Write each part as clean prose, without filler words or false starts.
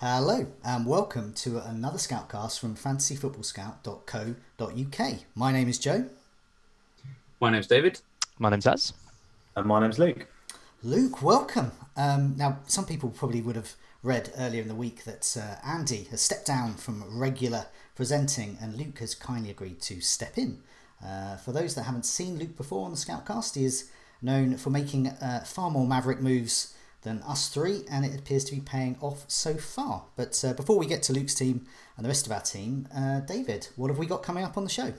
Hello and welcome to another Scoutcast from fantasyfootballscout.co.uk. My name is Joe. My name's David. My name's Az. And my name's Luke. Luke, welcome. Now, some people probably would have read earlier in the week that Andy has stepped down from regular presenting and Luke has kindly agreed to step in. For those that haven't seen Luke before on the Scoutcast, he is known for making far more maverick moves than us three, and it appears to be paying off so far. But before we get to Luke's team and the rest of our team, David, what have we got coming up on the show?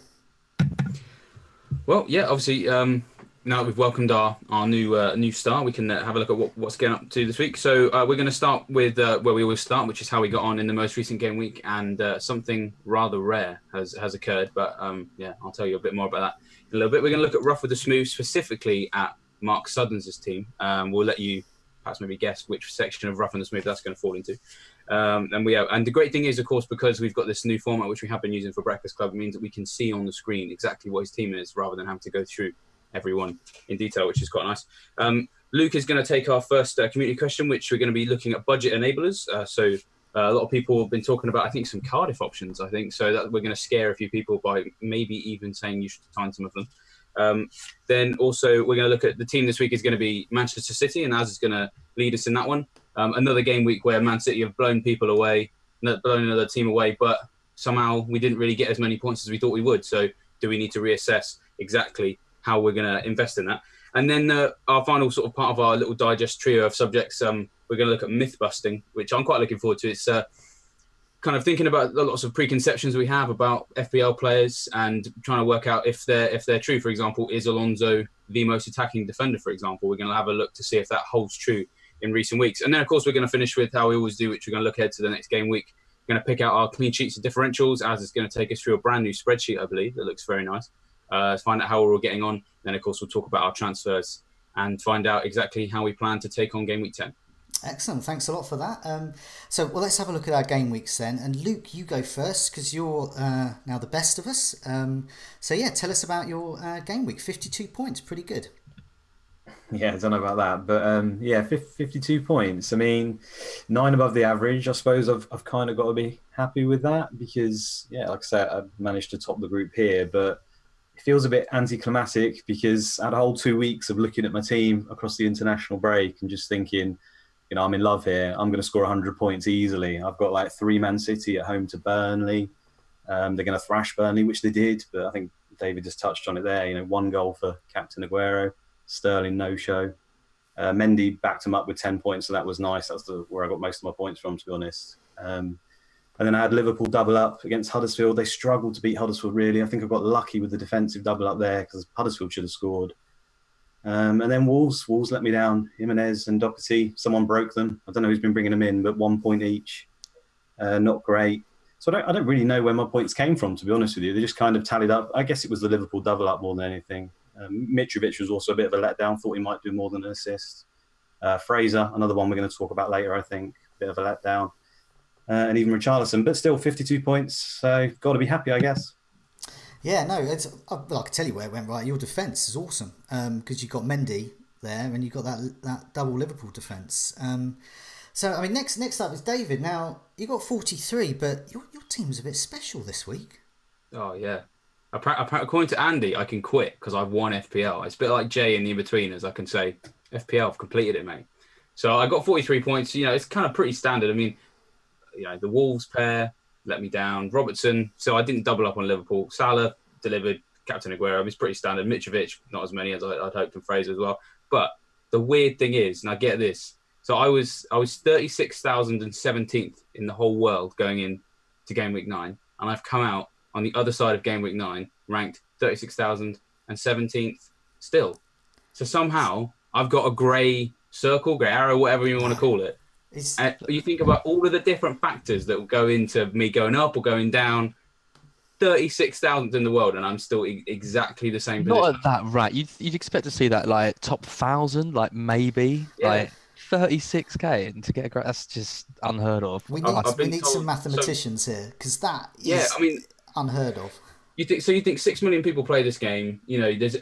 Well, yeah, obviously, now that we've welcomed our new star, we can have a look at what's getting up to this week. So we're going to start with where we always start, which is how we got on in the most recent game week, and something rather rare has occurred. But yeah, I'll tell you a bit more about that in a little bit. We're going to look at Rough with the Smooth, specifically at Mark Sudden's team. We'll let you perhaps maybe guess which section of Rough and the Smooth that's going to fall into. And the great thing is, of course, because we've got this new format which we have been using for Breakfast Club, it means that we can see on the screen exactly what his team is rather than having to go through everyone in detail, which is quite nice. Luke is going to take our first community question, which we're going to be looking at budget enablers. So a lot of people have been talking about, I think, some Cardiff options, I think, so that we're going to scare a few people by maybe even saying you should sign some of them. Then also we're going to look at the team this week is going to be Manchester City, and Az is going to lead us in that one. Another game week where Man City have blown people away, blown another team away, but somehow we didn't really get as many points as we thought we would. So do we need to reassess exactly how we're going to invest in that? And then our final sort of part of our little digest trio of subjects, we're going to look at myth busting, which I'm quite looking forward to. It's kind of thinking about the lots of preconceptions we have about FPL players and trying to work out if they're true. For example, is Alonso the most attacking defender, for example? We're going to have a look to see if that holds true in recent weeks. And then, of course, we're going to finish with how we always do, which we're going to look ahead to the next game week. We're going to pick out our clean sheets and differentials, as it's going to take us through a brand new spreadsheet, I believe, that looks very nice. Let's find out how we're all getting on. Then, of course, we'll talk about our transfers and find out exactly how we plan to take on game week 10. Excellent, thanks a lot for that. Let's have a look at our game weeks then. And Luke, you go first because you're now the best of us. So yeah, tell us about your game week. 52 points, pretty good. Yeah, I don't know about that, but yeah, 52 points. I mean, 9 above the average. I suppose I've kind of got to be happy with that because, yeah, like I said, I've managed to top the group here, but it feels a bit anticlimactic because I had a whole 2 weeks of looking at my team across the international break and just thinking, you know, I'm in love here. I'm going to score 100 points easily. I've got like 3 Man City at home to Burnley. They're going to thrash Burnley, which they did. But I think David just touched on it there. You know, 1 goal for Captain Aguero. Sterling, no-show. Mendy backed him up with 10 points, so that was nice. That's where I got most of my points from, to be honest. And then I had Liverpool double up against Huddersfield. They struggled to beat Huddersfield, really. I think I got lucky with the defensive double up there because Huddersfield should have scored. And then Wolves let me down. Jimenez and Doherty, someone broke them. I don't know who's been bringing them in, but 1 point each. Not great. So I don't really know where my points came from, to be honest with you. They just kind of tallied up. I guess it was the Liverpool double up more than anything. Mitrovic was also a bit of a letdown. Thought he might do more than an assist. Fraser, another one we're going to talk about later, I think. Bit of a letdown. And even Richarlison, but still 52 points. So got to be happy, I guess. Yeah, no, I can tell you where it went right. Your defence is awesome because you've got Mendy there and you've got that double Liverpool defence. So, I mean, next up is David. Now, you got 43, but your team's a bit special this week. Oh, yeah. According to Andy, I can quit because I've won FPL. It's a bit like Jay in the in-betweeners. I can say, FPL, I've completed it, mate. So I got 43 points. You know, it's kind of pretty standard. I mean, you know, the Wolves pair let me down. Robertson, so I didn't double up on Liverpool. Salah delivered. Captain Aguero, it's pretty standard. Mitrovic, not as many as I'd hoped, and Fraser as well. But the weird thing is, and I get this, so I was 36,017th in the whole world going in to Game Week 9, and I've come out on the other side of Game Week 9, ranked 36,017th still. So somehow I've got a grey circle, grey arrow, whatever you want to call it. And you think about all of the different factors that will go into me going up or going down. 36,000th in the world, and I'm still exactly the same position. Not at that rate. You'd expect to see that like top 1,000, like maybe like 36k, and to get a great, that's just unheard of. We need some mathematicians here because that is unheard of. You think 6 million people play this game? You know, there's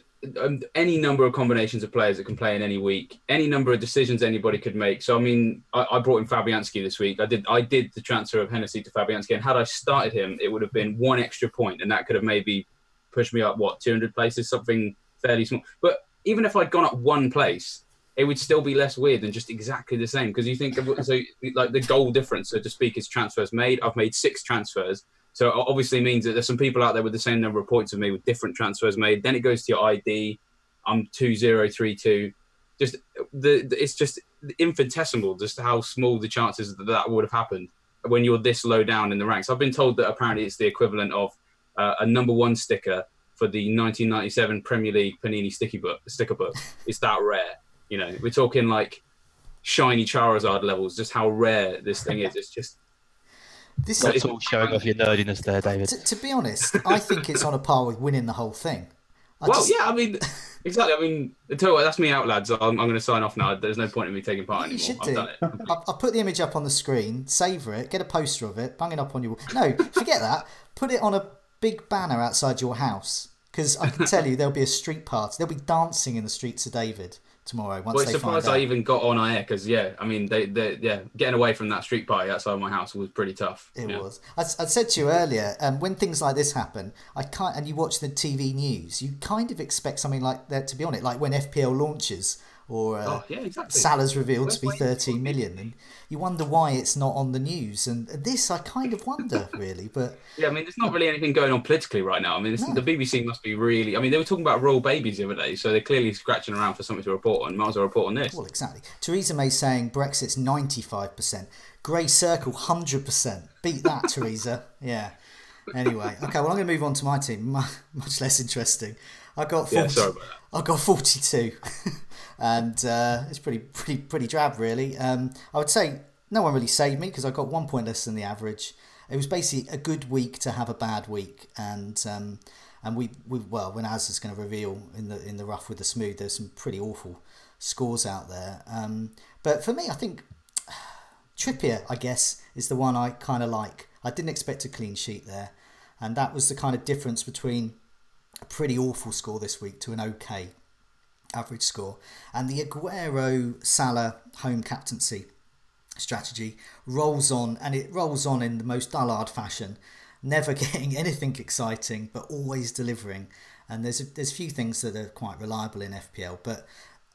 any number of combinations of players that can play in any week, any number of decisions anybody could make. So I mean, I brought in Fabianski this week. I did the transfer of Hennessy to Fabianski, and had I started him, it would have been 1 extra point, and that could have maybe pushed me up 200 places, something fairly small. But even if I'd gone up 1 place, it would still be less weird than just exactly the same, because you think so like the goal difference, so to speak, is transfers made. I've made 6 transfers. So it obviously means that there's some people out there with the same number of points as me with different transfers made. Then it goes to your ID. I'm 2032. It's just infinitesimal just how small the chances that would have happened when you're this low down in the ranks. I've been told that apparently it's the equivalent of a number 1 sticker for the 1997 Premier League Panini sticker book. It's that rare. You know, we're talking like shiny Charizard levels, just how rare this thing is. It's just... That's all showing off your nerdiness there, David. To be honest, I think it's on a par with winning the whole thing. I mean, exactly. I mean, tell you what, that's me out, lads. I'm going to sign off now. There's no point in me taking part anymore. You should I've do. done it. I'll put the image up on the screen, savour it, get a poster of it, bang it up on your wall. No, forget that. Put it on a big banner outside your house, because I can tell you there'll be a street party. They'll be dancing in the streets of David tomorrow once they find out. I even got on air, because I mean, they getting away from that street party outside my house was pretty tough. It was. I said to you earlier, when things like this happen, and you watch the TV news, you kind of expect something like that to be on it, like when FPL launches, or exactly. Salah's revealed to be 13 million, and you wonder why it's not on the news. And this, I kind of wonder, really. But I mean, there's not really anything going on politically right now. I mean, the BBC must be really... I mean, they were talking about royal babies the other day, so they're clearly scratching around for something to report on. Might as well report on this. Well, exactly. Theresa May saying Brexit's 95%. Grey Circle, 100%. Beat that, Theresa. Yeah. Anyway, okay, well, I'm going to move on to my team. Much less interesting. I got 40, sorry about that. I got 42. And it's pretty drab, really. I would say no one really saved me because I got 1 point less than the average. It was basically a good week to have a bad week, and when Az is going to reveal in the rough with the smooth, there's some pretty awful scores out there. But for me, I think Trippier, I guess, is the one I kind of like. I didn't expect a clean sheet there, and that was the kind of difference between a pretty awful score this week to an okay average score. And the Aguero Salah home captaincy strategy rolls on, and it rolls on in the most dullard fashion, never getting anything exciting but always delivering. And there's a few things that are quite reliable in FPL, but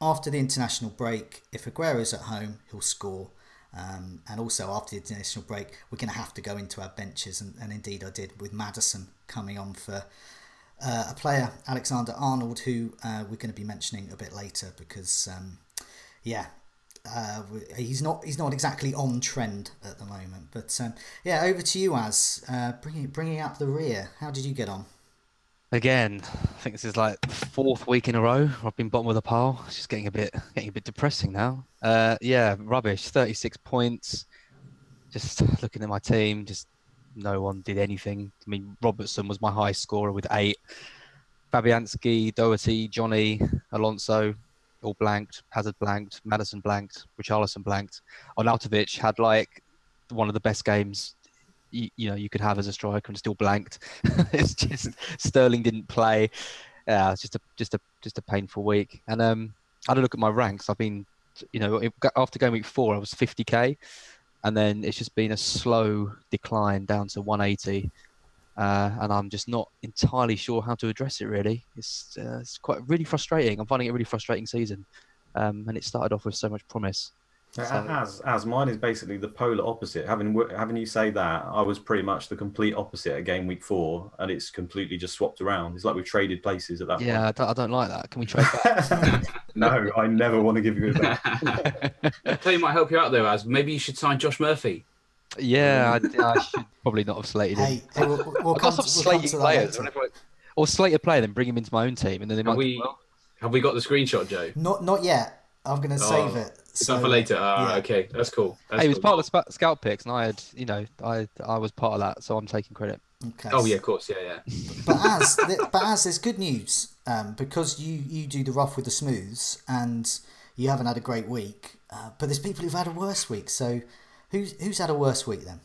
after the international break, if Aguero's at home, he'll score. And also after the international break, we're going to have to go into our benches, and indeed I did, with Maddison coming on for a player, Alexander Arnold, who we're going to be mentioning a bit later, because he's not exactly on trend at the moment. But over to you, Az, bringing up the rear. How did you get on? Again, I think this is like the 4th week in a row I've been bottom of the pile. It's just getting a bit depressing now. Rubbish. 36 points. Just looking at my team, just no one did anything. I mean, Robertson was my highest scorer with 8. Fabianski, Doherty, Johnny, Alonso, all blanked. Hazard blanked. Maddison blanked. Richarlison blanked. Arnautovic had like one of the best games you could have as a striker, and still blanked. It's just Sterling didn't play. Yeah, it's just a painful week. And I had a look at my ranks. I've been, after game week 4, I was 50k, and then it's just been a slow decline down to 180. And I'm just not entirely sure how to address it. Really, it's quite really frustrating. I'm finding it a really frustrating season, and it started off with so much promise. As mine is basically the polar opposite. Having you say that, I was pretty much the complete opposite at game week 4, and it's completely just swapped around. It's like we've traded places at that point. Yeah, I don't like that. Can we trade that? No, I never want to give you it back. I tell you, might help you out though, Az. Maybe you should sign Josh Murphy. Yeah, I should probably not have slated him. We'll come to players. Or slate a player, then bring him into my own team, and then they might. Have we got the screenshot, Joe? Not yet. I'm going to save it. So for later. Okay, that's cool. He was part of the scout picks, and I had, I was part of that, so I'm taking credit. Okay. Oh yeah, of course, yeah. But as there's good news, because you do the rough with the smooths, and you haven't had a great week. But there's people who've had a worse week. So who's had a worse week then?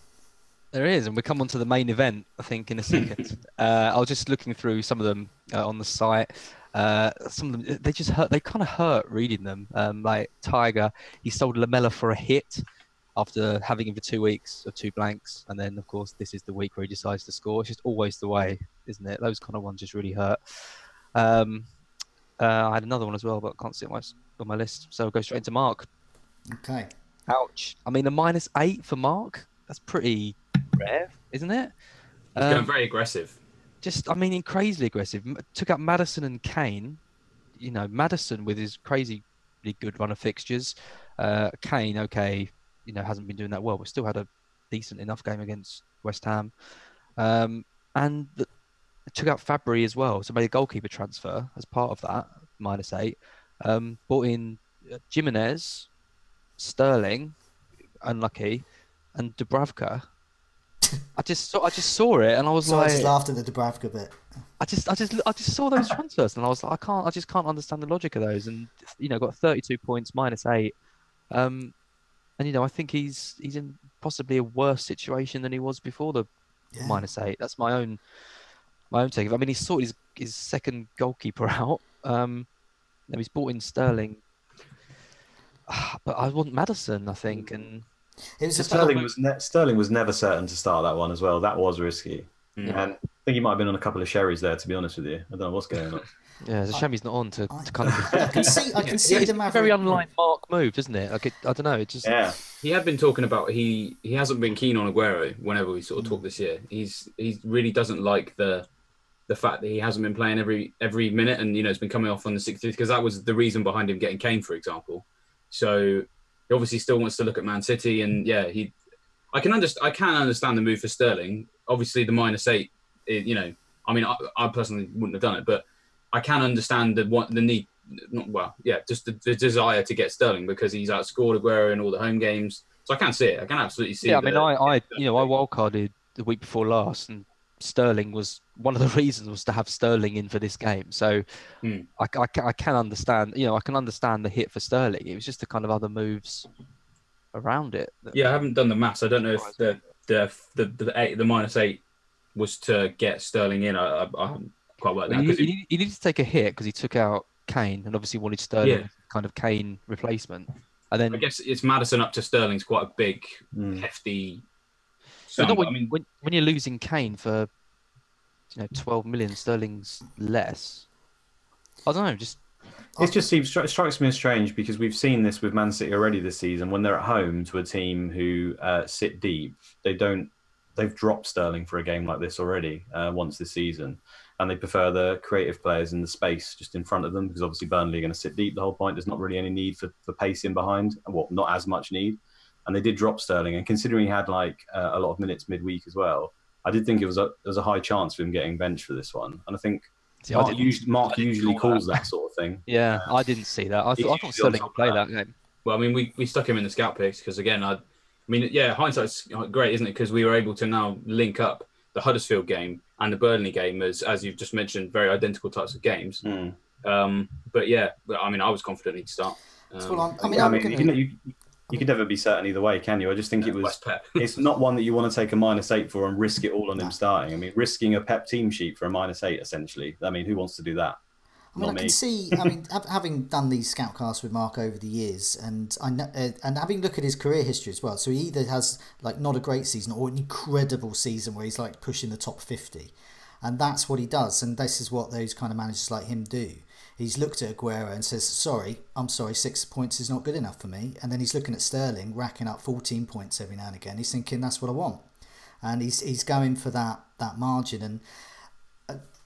There is, and we come on to the main event, I think, in a second. I was just looking through some of them on the site. Some of them, they just hurt. They kind of hurt reading them. Like Tiger, he sold Lamella for a hit after having him for 2 weeks of 2 blanks, and then of course this is the week where he decides to score. It's just always the way, isn't it? Those kind of ones just really hurt. I had another one as well, but I can't see it on my list, so I'll go straight into Mark. Okay. Ouch. I mean, a -8 for Mark. That's pretty rare, isn't it? He's going very aggressive. I mean, crazily aggressive. Took out Maddison and Kane. You know, Maddison with his crazy good run of fixtures. Kane, okay, you know, hasn't been doing that well, but still had a decent enough game against West Ham. Took out Fabry as well, so made a goalkeeper transfer as part of that, -8. Brought in Jimenez, Sterling, unlucky, and Dubravka. I just saw it and I was So like, I just laughed at the Dubravka bit. I just saw those transfers and I was like, I just can't understand the logic of those. And you know, got 32 points, -8. And you know, I think he's in possibly a worse situation than he was before the -8. That's my own take. I mean, he's sorted his second goalkeeper out. He's brought in Sterling, but I want Maddison, I think, and Sterling was never certain to start that one as well. That was risky, and I think he might have been on a couple of sherries there. To be honest with you, I don't know what's going on. Yeah, it's a shame he's not on to kind of. I can see the Maverick. Very unlike Mark move, isn't it? Like I don't know. It just He had been talking about he hasn't been keen on Aguero whenever we sort of talked this year. He really doesn't like the fact that he hasn't been playing every minute, and you know, it's been coming off on the 60th, because that was the reason behind him getting Kane, for example. So he obviously still wants to look at Man City, and I can understand the move for Sterling. Obviously, the -8, you know, I mean, I personally wouldn't have done it, but I can understand the need, just the desire to get Sterling because he's outscored Aguero in all the home games. So I can see it. I can absolutely see it. Yeah, I mean, I wildcarded the week before last, and Sterling was one of the reasons was to have Sterling in for this game. So I can understand, you know, I can understand the hit for Sterling. It was just the kind of other moves around it. I haven't done the maths. I don't know if the -8 was to get Sterling in. I haven't quite worked that. He needed to take a hit because he took out Kane and obviously wanted Sterling kind of Kane replacement. And then I guess it's Maddison up to Sterling's quite a big, hefty. When you're losing Kane for 12 million sterling's less, I don't know. It strikes me as strange because we've seen this with Man City already this season. When they're at home to a team who sit deep, they've dropped Sterling for a game like this already once this season, and they prefer the creative players in the space just in front of them because obviously Burnley are going to sit deep the whole point. There's not really any need for pace in behind, not as much need. And they did drop Sterling, and considering he had a lot of minutes midweek as well, I did think there was a high chance of him getting benched for this one. And I think Mark usually calls that sort of thing. Yeah, I didn't see that. I thought Sterling would play that game. Well, I mean, we stuck him in the scout picks because, again, hindsight's great, isn't it? Because we were able to now link up the Huddersfield game and the Burnley game as you've just mentioned, very identical types of games. But yeah, I mean, I was confident he'd start. You could never be certain either way, can you? I just think it's not one that you want to take a -8 for and risk it all on him starting. I mean, risking a Pep team sheet for a -8, essentially. I mean, who wants to do that? I mean, can see. I mean, having done these Scoutcasts with Mark over the years, and having looked at his career history as well. So he either has not a great season or an incredible season where he's pushing the top 50, and that's what he does. And this is what those kind of managers like him do. He's looked at Aguero and says, I'm sorry, 6 points is not good enough for me. And then he's looking at Sterling, racking up 14 points every now and again. He's thinking, that's what I want. And he's going for that margin. And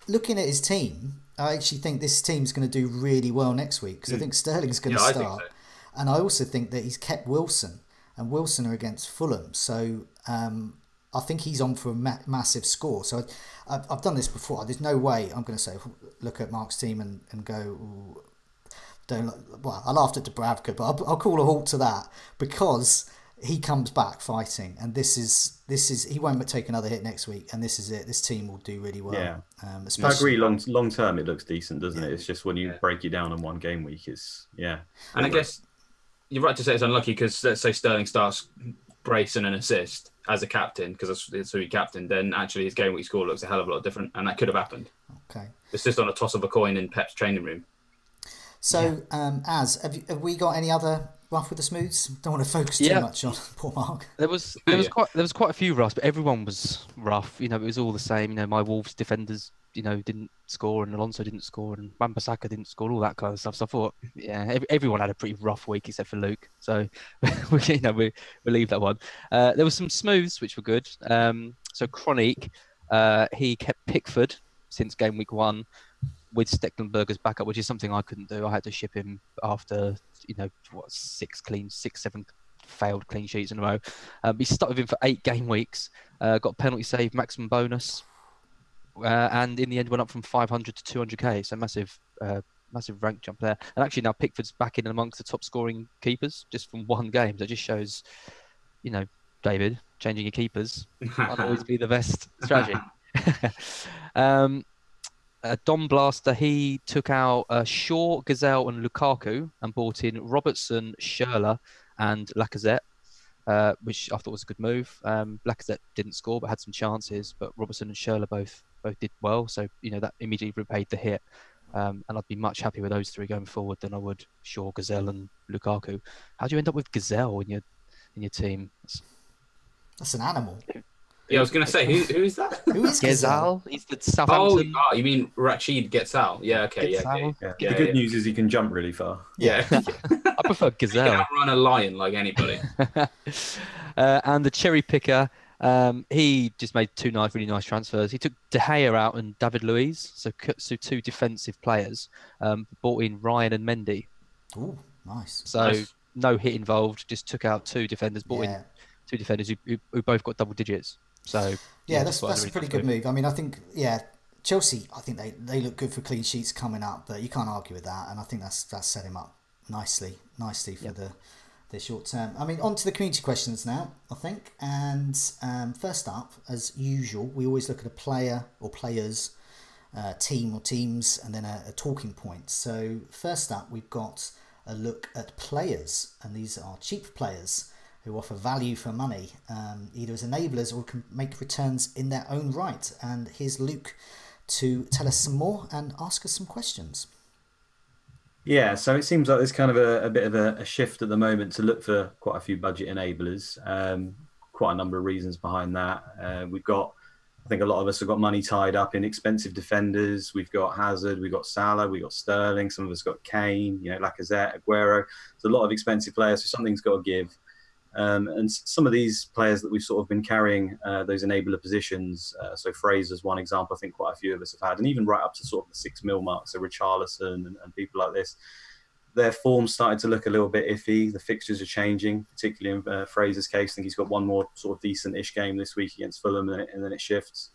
looking at his team, I actually think this team's going to do really well next week because I think Sterling's going to start. I think so. And I also think that he's kept Wilson, and Wilson are against Fulham. So I think he's on for a massive score. So I've done this before. There's no way I'm going to say, look at Mark's team and go, I laughed at Dubravka, but I'll call a halt to that because he comes back fighting, and this is he won't take another hit next week, and this is it. This team will do really well. Yeah, I agree. Long term, it looks decent, doesn't it? It's just when you break it down on one game week, And I guess you're right to say it's unlucky because let's say Sterling starts brace and an assist as a captain, because that's who he captained, then actually his game week score looks a hell of a lot different, and that could have happened. Okay. It's just on a toss of a coin in Pep's training room. So, have we got any other rough with the smooths? Don't want to focus too much on poor Mark. There was quite a few roughs, but everyone was rough. You know, it was all the same. You know, my Wolves defenders, didn't score, and Alonso didn't score, and Wan-Bissaka didn't score, all that kind of stuff. So I thought, everyone had a pretty rough week except for Luke. So, we leave that one. There was some smooths which were good. So Chronique, he kept Pickford since game week 1 with Stecklenberger's backup, which is something I couldn't do. I had to ship him after 7 failed clean sheets in a row. He stuck with him for 8 game weeks, got a penalty save, maximum bonus, and in the end went up from 500 to 200k. So massive rank jump there. And actually now Pickford's back in amongst the top scoring keepers just from 1 game. So it just shows, David, changing your keepers might always be the best strategy. Dom Blaster, he took out Shaw, Gazelle and Lukaku and bought in Robertson, Schürrle and Lacazette, which I thought was a good move. Lacazette didn't score but had some chances, but Robertson and Schürrle both did well, so that immediately repaid the hit. And I'd be much happier with those 3 going forward than I would Shaw, Gazelle and Lukaku. How do you end up with Gazelle in your team? That's an animal. Yeah, I was going to say, who is that? Who is Gazelle? He's the Southampton. Oh, you mean Rachid Getsal? Yeah, okay, Getsal. Yeah. The good news is he can jump really far. Yeah. I prefer Gazelle. He can outrun a lion like anybody. And the cherry picker, he just made 2 really nice transfers. He took De Gea out and David Luiz, so 2 defensive players, bought in Ryan and Mendy. Oh, nice. So no hit involved, just took out 2 defenders, bought in 2 defenders who both got double digits. So that's a pretty good move. I mean, I think Chelsea, I think they look good for clean sheets coming up, but you can't argue with that, and I think that's set him up nicely for the short term. I mean, on to the community questions now, I think. And first up, as usual, we always look at a player or players, team or teams, and then a talking point. So first up, we've got a look at players, and these are cheap players who offer value for money, either as enablers or can make returns in their own right. And here's Luke to tell us some more and ask us some questions. Yeah, so it seems like there's kind of a bit of a shift at the moment to look for quite a few budget enablers. Quite a number of reasons behind that. I think a lot of us have got money tied up in expensive defenders. We've got Hazard, we've got Salah, we've got Sterling. Some of us got Kane, Lacazette, Aguero. There's a lot of expensive players, so something's got to give. And some of these players that we've sort of been carrying those enabler positions, so Fraser's one example, I think quite a few of us have had, and even right up to sort of the 6 mil mark, so Richarlison and people like this, their form started to look a little bit iffy. The fixtures are changing, particularly in Fraser's case. I think he's got one more sort of decent-ish game this week against Fulham, and then it shifts.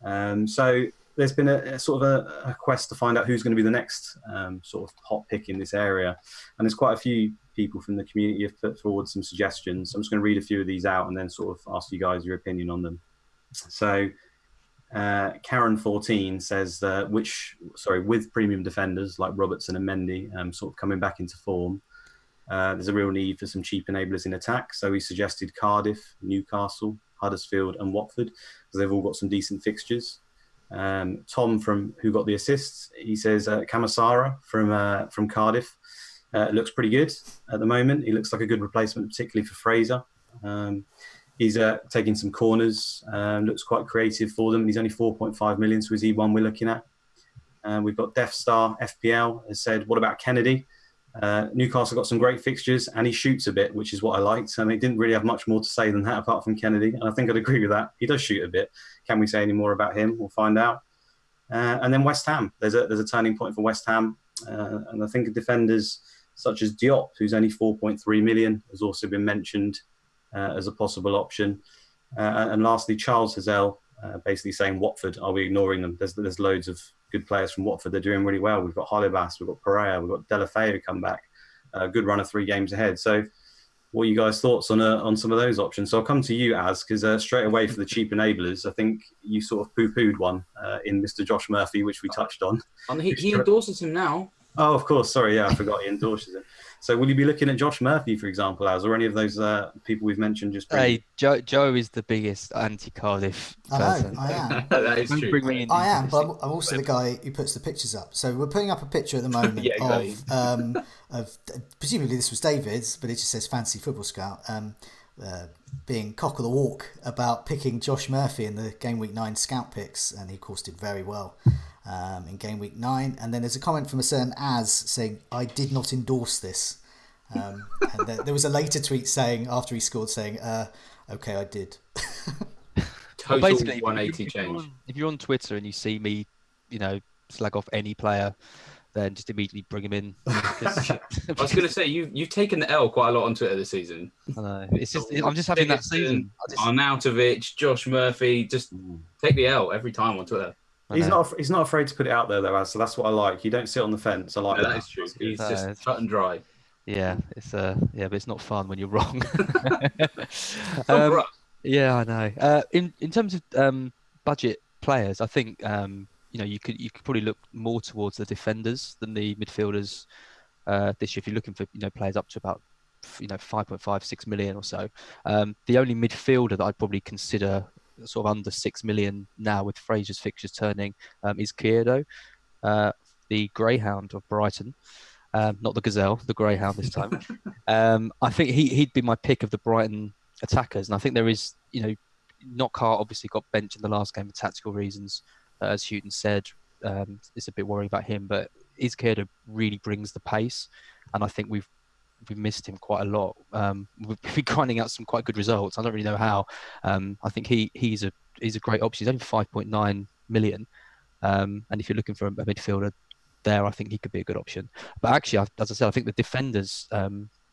So there's been a sort of a quest to find out who's going to be the next sort of hot pick in this area, and there's quite a few people from the community have put forward some suggestions. I'm just going to read a few of these out and then sort of ask you guys your opinion on them. So Karen14 says with premium defenders like Robertson and Mendy sort of coming back into form, there's a real need for some cheap enablers in attack. So he suggested Cardiff, Newcastle, Huddersfield and Watford, because they've all got some decent fixtures. Tom who got the assists, he says Kamasara from Cardiff. Looks pretty good at the moment. He looks like a good replacement, particularly for Fraser. He's taking some corners, looks quite creative for them. He's only 4.5 million, so he's E1 we're looking at. We've got Death Star FPL has said, what about Kennedy? Newcastle got some great fixtures and he shoots a bit, which is what I liked. He didn't really have much more to say than that apart from Kennedy, and I think I'd agree with that. He does shoot a bit. Can we say any more about him? We'll find out. And then West Ham. There's a turning point for West Ham, and I think defenders such as Diop, who's only 4.3 million, has also been mentioned as a possible option. And lastly, Charles Hazel, basically saying Watford, are we ignoring them? There's loads of good players from Watford. They're doing really well. We've got Holebas, we've got Pereira, we've got Delafeu come back. Good run of 3 games ahead. So what are you guys' thoughts on some of those options? So I'll come to you, Az, because straight away for the cheap enablers, I think you sort of poo-pooed one in Mr. Josh Murphy, which we touched on. He endorses him now. Oh, of course. Sorry, yeah, I forgot he endorses him. So, will you be looking at Josh Murphy, for example, as or any of those people we've mentioned just previously? Hey, Joe is the biggest anti-Cardiff I know, person. I am. That is Don't true. bring me in. I am, but I'm also the guy who puts the pictures up. So we're putting up a picture at the moment Yeah, exactly. of presumably this was David's, but it just says Fancy Football Scout, being cock of the walk about picking Josh Murphy in the Game Week 9 Scout picks, and he of course did very well in Game Week 9. And then there's a comment from a certain Az saying, "I did not endorse this." And there was a later tweet saying after he scored saying, "Okay, I did." Total Basically, 180 change. If you're on Twitter and you see me, slag off any player, then just immediately bring him in. I was going to say you've taken the L quite a lot on Twitter this season. I know. It's just I'm just having that season. Arnautovic, Josh Murphy, just take the L every time on Twitter. He's not afraid to put it out there though, so that's what I like. You don't sit on the fence. I like that is true. He's just cut and dry. Yeah, but it's not fun when you're wrong. For us. Yeah, I know. In terms of budget players, I think you could probably look more towards the defenders than the midfielders this year. If you're looking for players up to about 5.5-6 million or so, the only midfielder that I'd probably consider sort of under 6 million now with Fraser's fixtures turning is Kiedo, the Greyhound of Brighton. Not the Gazelle, the Greyhound this time. I think he'd be my pick of the Brighton attackers, and I think there is, Knockhart obviously got benched in the last game for tactical reasons, as Houghton said. It's a bit worrying about him, but Izquierdo really brings the pace, and I think we've missed him quite a lot. We've been grinding out some quite good results. I don't really know how. I think he's a great option. He's only 5.9 million, and if you're looking for a midfielder there, I think he could be a good option. But actually, as I said, I think the defenders.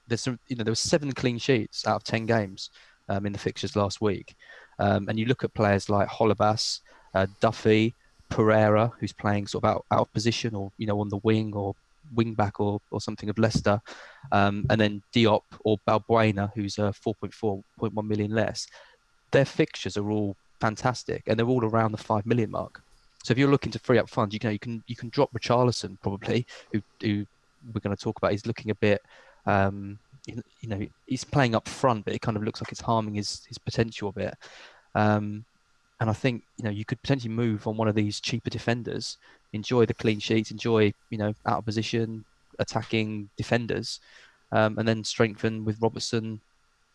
There was 7 clean sheets out of 10 games in the fixtures last week, and you look at players like Holebas, Duffy, Pereira, who's playing sort of out of position or on the wing or wing back or something of Leicester, and then Diop or Bruyne, who's 4.1 million less. Their fixtures are all fantastic, and they're all around the 5 million mark. So if you're looking to free up funds, you can drop Richarlison probably, who we're going to talk about. He's looking a bit. He's playing up front, but it kind of looks like it's harming his potential a bit. And I think you could potentially move on one of these cheaper defenders, enjoy the clean sheets, enjoy out of position attacking defenders, and then strengthen with Robertson,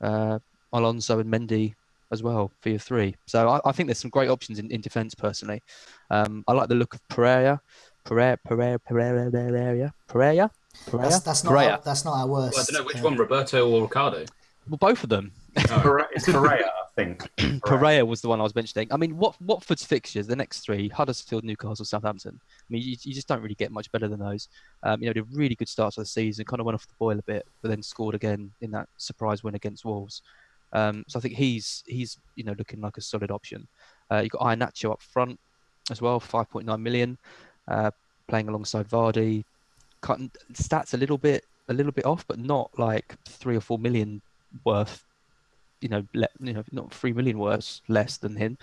Alonso, and Mendy as well for your 3. So I think there's some great options in defence personally. I like the look of Pereira. That's not our worst. Well, I don't know which one, Roberto or Ricardo. Well, both of them. It's Pereira, I think. Pereira was the one I was mentioning. I mean, Watford's fixtures, the next 3, Huddersfield, Newcastle, Southampton. I mean, you just don't really get much better than those. Did a really good start to the season, kind of went off the boil a bit, but then scored again in that surprise win against Wolves. So I think he's looking like a solid option. You've got Iheanacho up front as well, 5.9 million, playing alongside Vardy. Cutting stats a little bit off, but not like 3 or 4 million worth. Not 3 million worth less than him.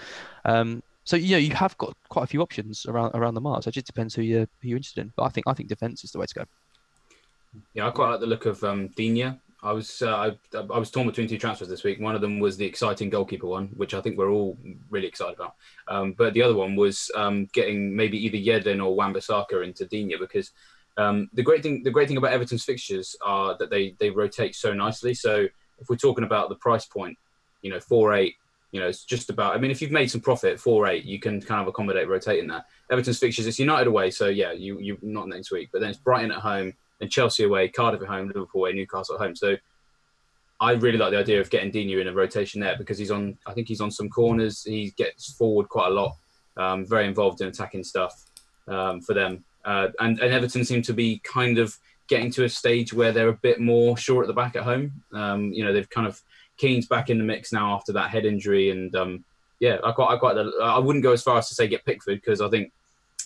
So you have got quite a few options around the mark. So it just depends who you're interested in. But I think defence is the way to go. Yeah, I quite like the look of Digne. I was torn between 2 transfers this week. One of them was the exciting goalkeeper one, which I think we're all really excited about. But the other one was getting maybe either Yedlin or Wan-Bissaka into Digne, because the great thing about Everton's fixtures are that they rotate so nicely. So if we're talking about the price point, 4.8, it's just about. I mean, if you've made some profit, 4.8, you can kind of accommodate rotating that. Everton's fixtures, it's United away, so yeah, you not next week, but then it's Brighton at home, then Chelsea away, Cardiff at home, Liverpool away, Newcastle at home. So I really like the idea of getting Digne in a rotation there, because I think he's on some corners. He gets forward quite a lot, very involved in attacking stuff for them. And Everton seem to be kind of getting to a stage where they're a bit more sure at the back at home. They've kind of Keane's back in the mix now after that head injury, and I wouldn't go as far as to say get Pickford, because I think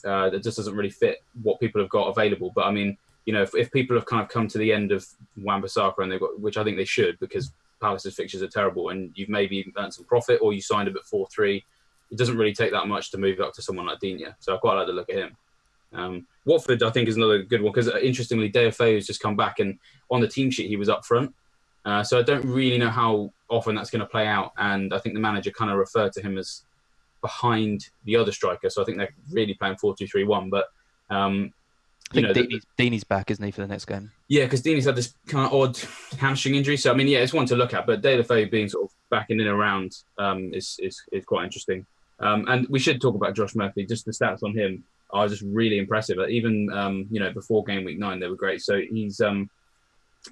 that just doesn't really fit what people have got available. But I mean, if people have kind of come to the end of Wan-Bissaka, and they've got, which I think they should, because Palace's fixtures are terrible, and you've maybe earned some profit or you signed him at 4.3, it doesn't really take that much to move up to someone like Digne. So I quite like the look at him. Watford, I think, is another good one because interestingly, Deulofeu has just come back and on the team sheet he was up front. So I don't really know how often that's going to play out. And I think the manager kind of referred to him as behind the other striker. So I think they're really playing 4-2-3-1. But, I think Deeney's back, isn't he, for the next game? Yeah, because Deeney's had this kind of odd hamstring injury. So, I mean, yeah, it's one to look at. But Deulofeu being sort of back in and around is quite interesting. And we should talk about Josh Murphy. Just the stats on him are just really impressive. Even, before game week 9, they were great. So he's...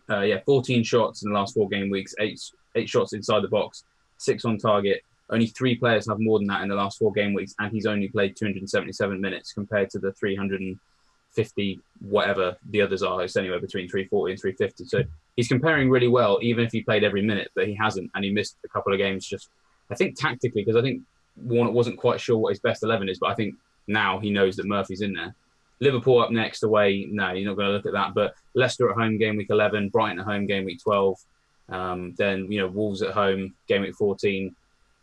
14 shots in the last 4 game weeks, eight shots inside the box, 6 on target. Only 3 players have more than that in the last 4 game weeks, and he's only played 277 minutes compared to the 350 whatever the others are. It's anywhere between 340 and 350. So he's comparing really well, even if he played every minute, but he hasn't, and he missed a couple of games just, I think, tactically, because I think Warnock wasn't quite sure what his best 11 is, but I think now he knows that Murphy's in there. Liverpool up next away. No, you're not going to look at that. But Leicester at home, game week 11. Brighton at home, game week 12. Then, Wolves at home, game week 14.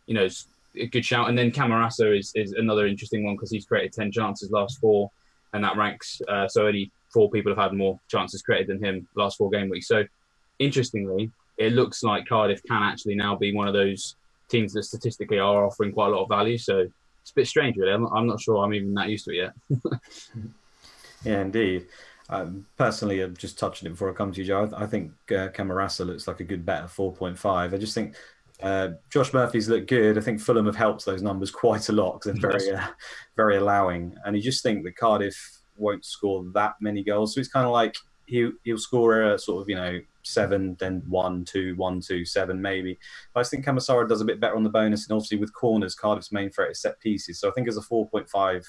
It's a good shout. And then Camarasa is another interesting one because he's created 10 chances last 4. And that ranks. So only 4 people have had more chances created than him last 4 game weeks. So interestingly, it looks like Cardiff can actually now be one of those teams that statistically are offering quite a lot of value. So it's a bit strange, really. I'm not sure I'm even that used to it yet. Yeah, indeed. Personally, I'm just touching it before I come to you, Joe. I think Camarasa looks like a good bet at 4.5. I just think Josh Murphy's looked good. I think Fulham have helped those numbers quite a lot because they're very, very allowing. And you just think that Cardiff won't score that many goals. So it's kind of like he'll score a sort of, 7, then 1, 2, 1, 2, 7 maybe. But I just think Camarasa does a bit better on the bonus. And obviously with corners, Cardiff's main threat is set pieces. So I think as a 4.5,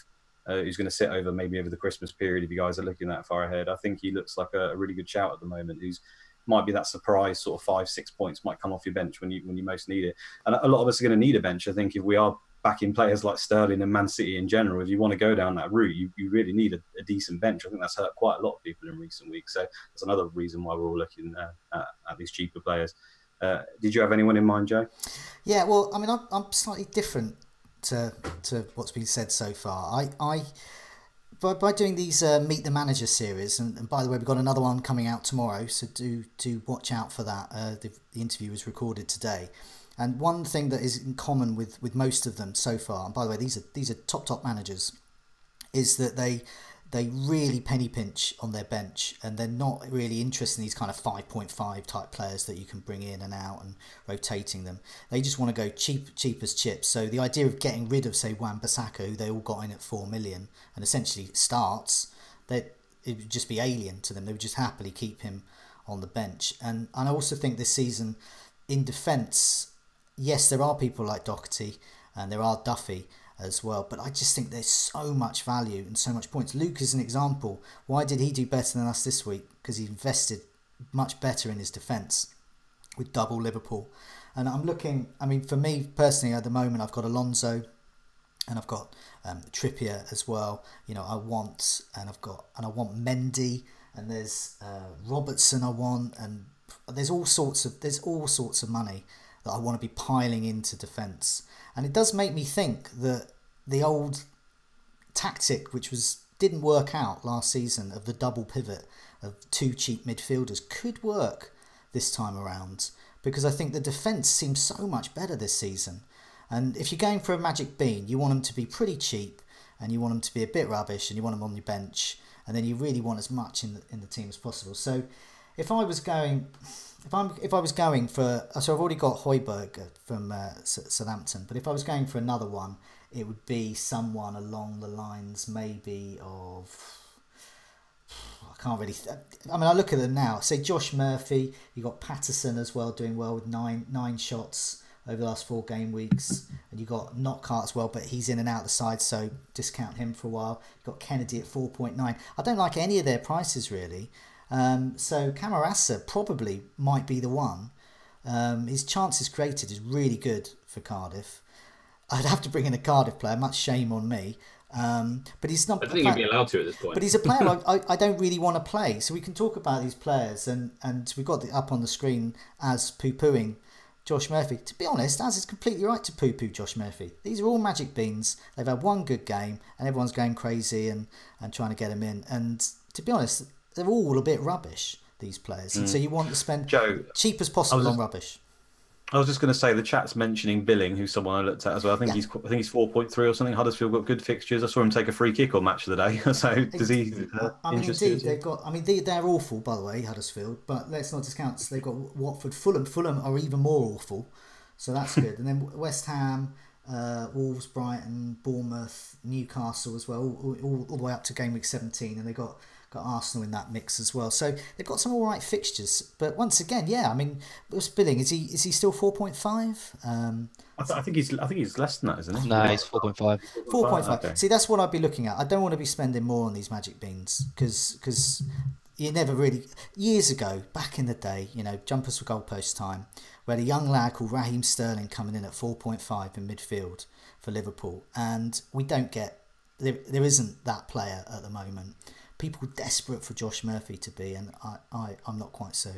who's going to sit over the Christmas period if you guys are looking that far ahead. I think he looks like a really good shout at the moment, who's might be that surprise sort of 5-6 points might come off your bench when you most need it. And a lot of us are going to need a bench. I think if we are backing players like Sterling and Man City in general, if you want to go down that route, you really need a decent bench. I think that's hurt quite a lot of people in recent weeks. So that's another reason why we're all looking at these cheaper players. Did you have anyone in mind, Joe? Yeah, well, I mean, I'm slightly different to what's been said so far. By doing these Meet the Manager series, and by the way, we've got another one coming out tomorrow, so do watch out for that. The interview was recorded today, and one thing that is in common with most of them so far, and by the way, these are top managers, is that they really penny pinch on their bench, and they're not really interested in these kind of 5.5 type players that you can bring in and out and rotating them. They just want to go cheap as chips. So the idea of getting rid of, say, Wan-Bissaka, who they all got in at 4 million, and essentially starts, that it would just be alien to them. They would just happily keep him on the bench. And I also think this season, in defence, yes, there are people like Doherty and there are Duffy as well, but I just think there's so much value and so much points. Luke is an example. Why did he do better than us this week? Because he invested much better in his defence with double Liverpool. And I'm looking, I mean, for me personally at the moment, I've got Alonso and I've got Trippier as well. I want Mendy, and there's Robertson I want, and there's all sorts of money that I want to be piling into defence. And it does make me think that the old tactic, which didn't work out last season, of the double pivot of 2 cheap midfielders, could work this time around, because I think the defence seems so much better this season. And if you're going for a magic bean, you want them to be pretty cheap, and you want them to be a bit rubbish, and you want them on your bench, and then you really want as much in the team as possible. So if I was going for, so I've already got Højbjerg from Southampton, but if I was going for another one, it would be someone along the lines maybe of, I can't really, I look at them now, say Josh Murphy, you got Patterson as well doing well with nine shots over the last 4 game weeks, and you got Knockaert as well, but he's in and out the side, so discount him for a while. You got Kennedy at 4.9. I don't like any of their prices really. So Camarasa probably might be the one. His chances created is really good for Cardiff. I'd have to bring in a Cardiff player, much shame on me. But he's not. I don't think he'd be allowed to at this point. But he's a player I don't really want to play. So we can talk about these players, and we've got it up on the screen as poo-pooing Josh Murphy. To be honest, Az is completely right to poo-poo Josh Murphy. These are all magic beans. They've had one good game and everyone's going crazy and trying to get him in. And to be honest, they're all a bit rubbish, these players. And so you want to spend cheap as possible on rubbish. I was just going to say the chat's mentioning Billing, who's someone I looked at as well. I think he's 4.3 or something. Huddersfield got good fixtures. I saw him take a free kick on match of the day. So does he? Indeed, they've got. They're awful, by the way, Huddersfield. But let's not discount. They've got Watford, Fulham. Fulham are even more awful. So that's good. And then West Ham, Wolves, Brighton, Bournemouth, Newcastle as well, all the way up to game week 17, and they got Arsenal in that mix as well. So they've got some all right fixtures. But once again, what's Billing? Is he still 4.5? I think he's less than that, isn't he? No, he's 4.5. 4.5. Okay. See, that's what I'd be looking at. I don't want to be spending more on these magic beans because you never really. Years ago, back in the day, jumpers for goalpost time, we had a young lad called Raheem Sterling coming in at 4.5 in midfield for Liverpool, and we don't get. There isn't that player at the moment. People desperate for Josh Murphy to be, and I'm not quite so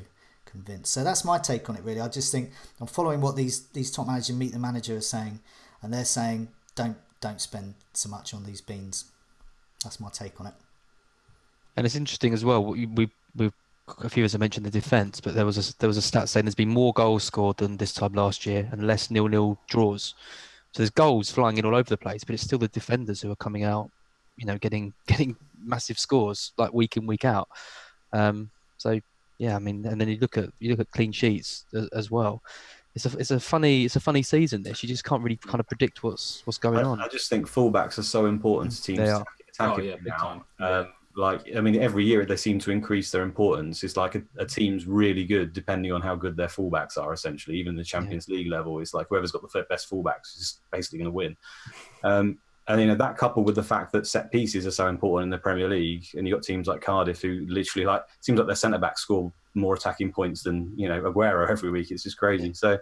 convinced. So that's my take on it, really. I just think I'm following what these top managers, Meet the Manager, are saying, and they're saying don't spend so much on these beans. That's my take on it. And it's interesting as well. We a few of us have mentioned the defence, but there was a stat saying there's been more goals scored than this time last year and less 0-0 draws. So there's goals flying in all over the place, but it's still the defenders who are coming out, getting massive scores like week in, week out. So yeah, and then you look at clean sheets as well. It's a funny season. This, you just can't really kind of predict what's going on. I just think fullbacks are so important to teams attacking now. Every year they seem to increase their importance. It's like a team's really good depending on how good their fullbacks are, essentially. Even the Champions League level, it's like whoever's got the best fullbacks is basically going to win. And that coupled with the fact that set pieces are so important in the Premier League, and you've got teams like Cardiff who literally seems like their centre-backs score more attacking points than Aguero every week. It's just crazy. So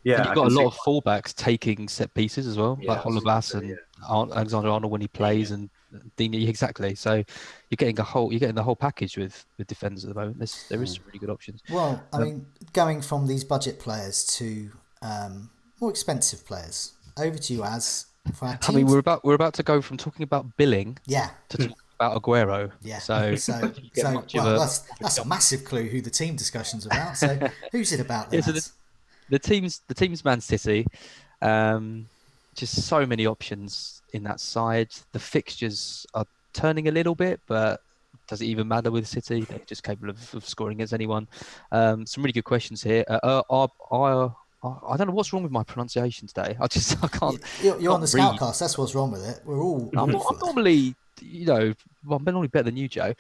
yeah, and you've got a lot of fullbacks taking set pieces as well, like Holobas and Alexander-Arnold when he plays, and Dini, exactly. So you're getting the whole package with defenders at the moment. There is some really good options. Well, going from these budget players to more expensive players. Over to you, Az. We're about to go from talking about Billing, to talking about Aguero. Yeah. So that's a massive clue who the team discussion's about. So who's it about? Then, so the team's Man City. Just so many options in that side. The fixtures are turning a little bit, but does it even matter with City? They're just capable of scoring against anyone. Some really good questions here. I don't know what's wrong with my pronunciation today. I can't. You're on the Scoutcast. That's what's wrong with it. We're all. I'm normally, I'm normally better than you, Joe.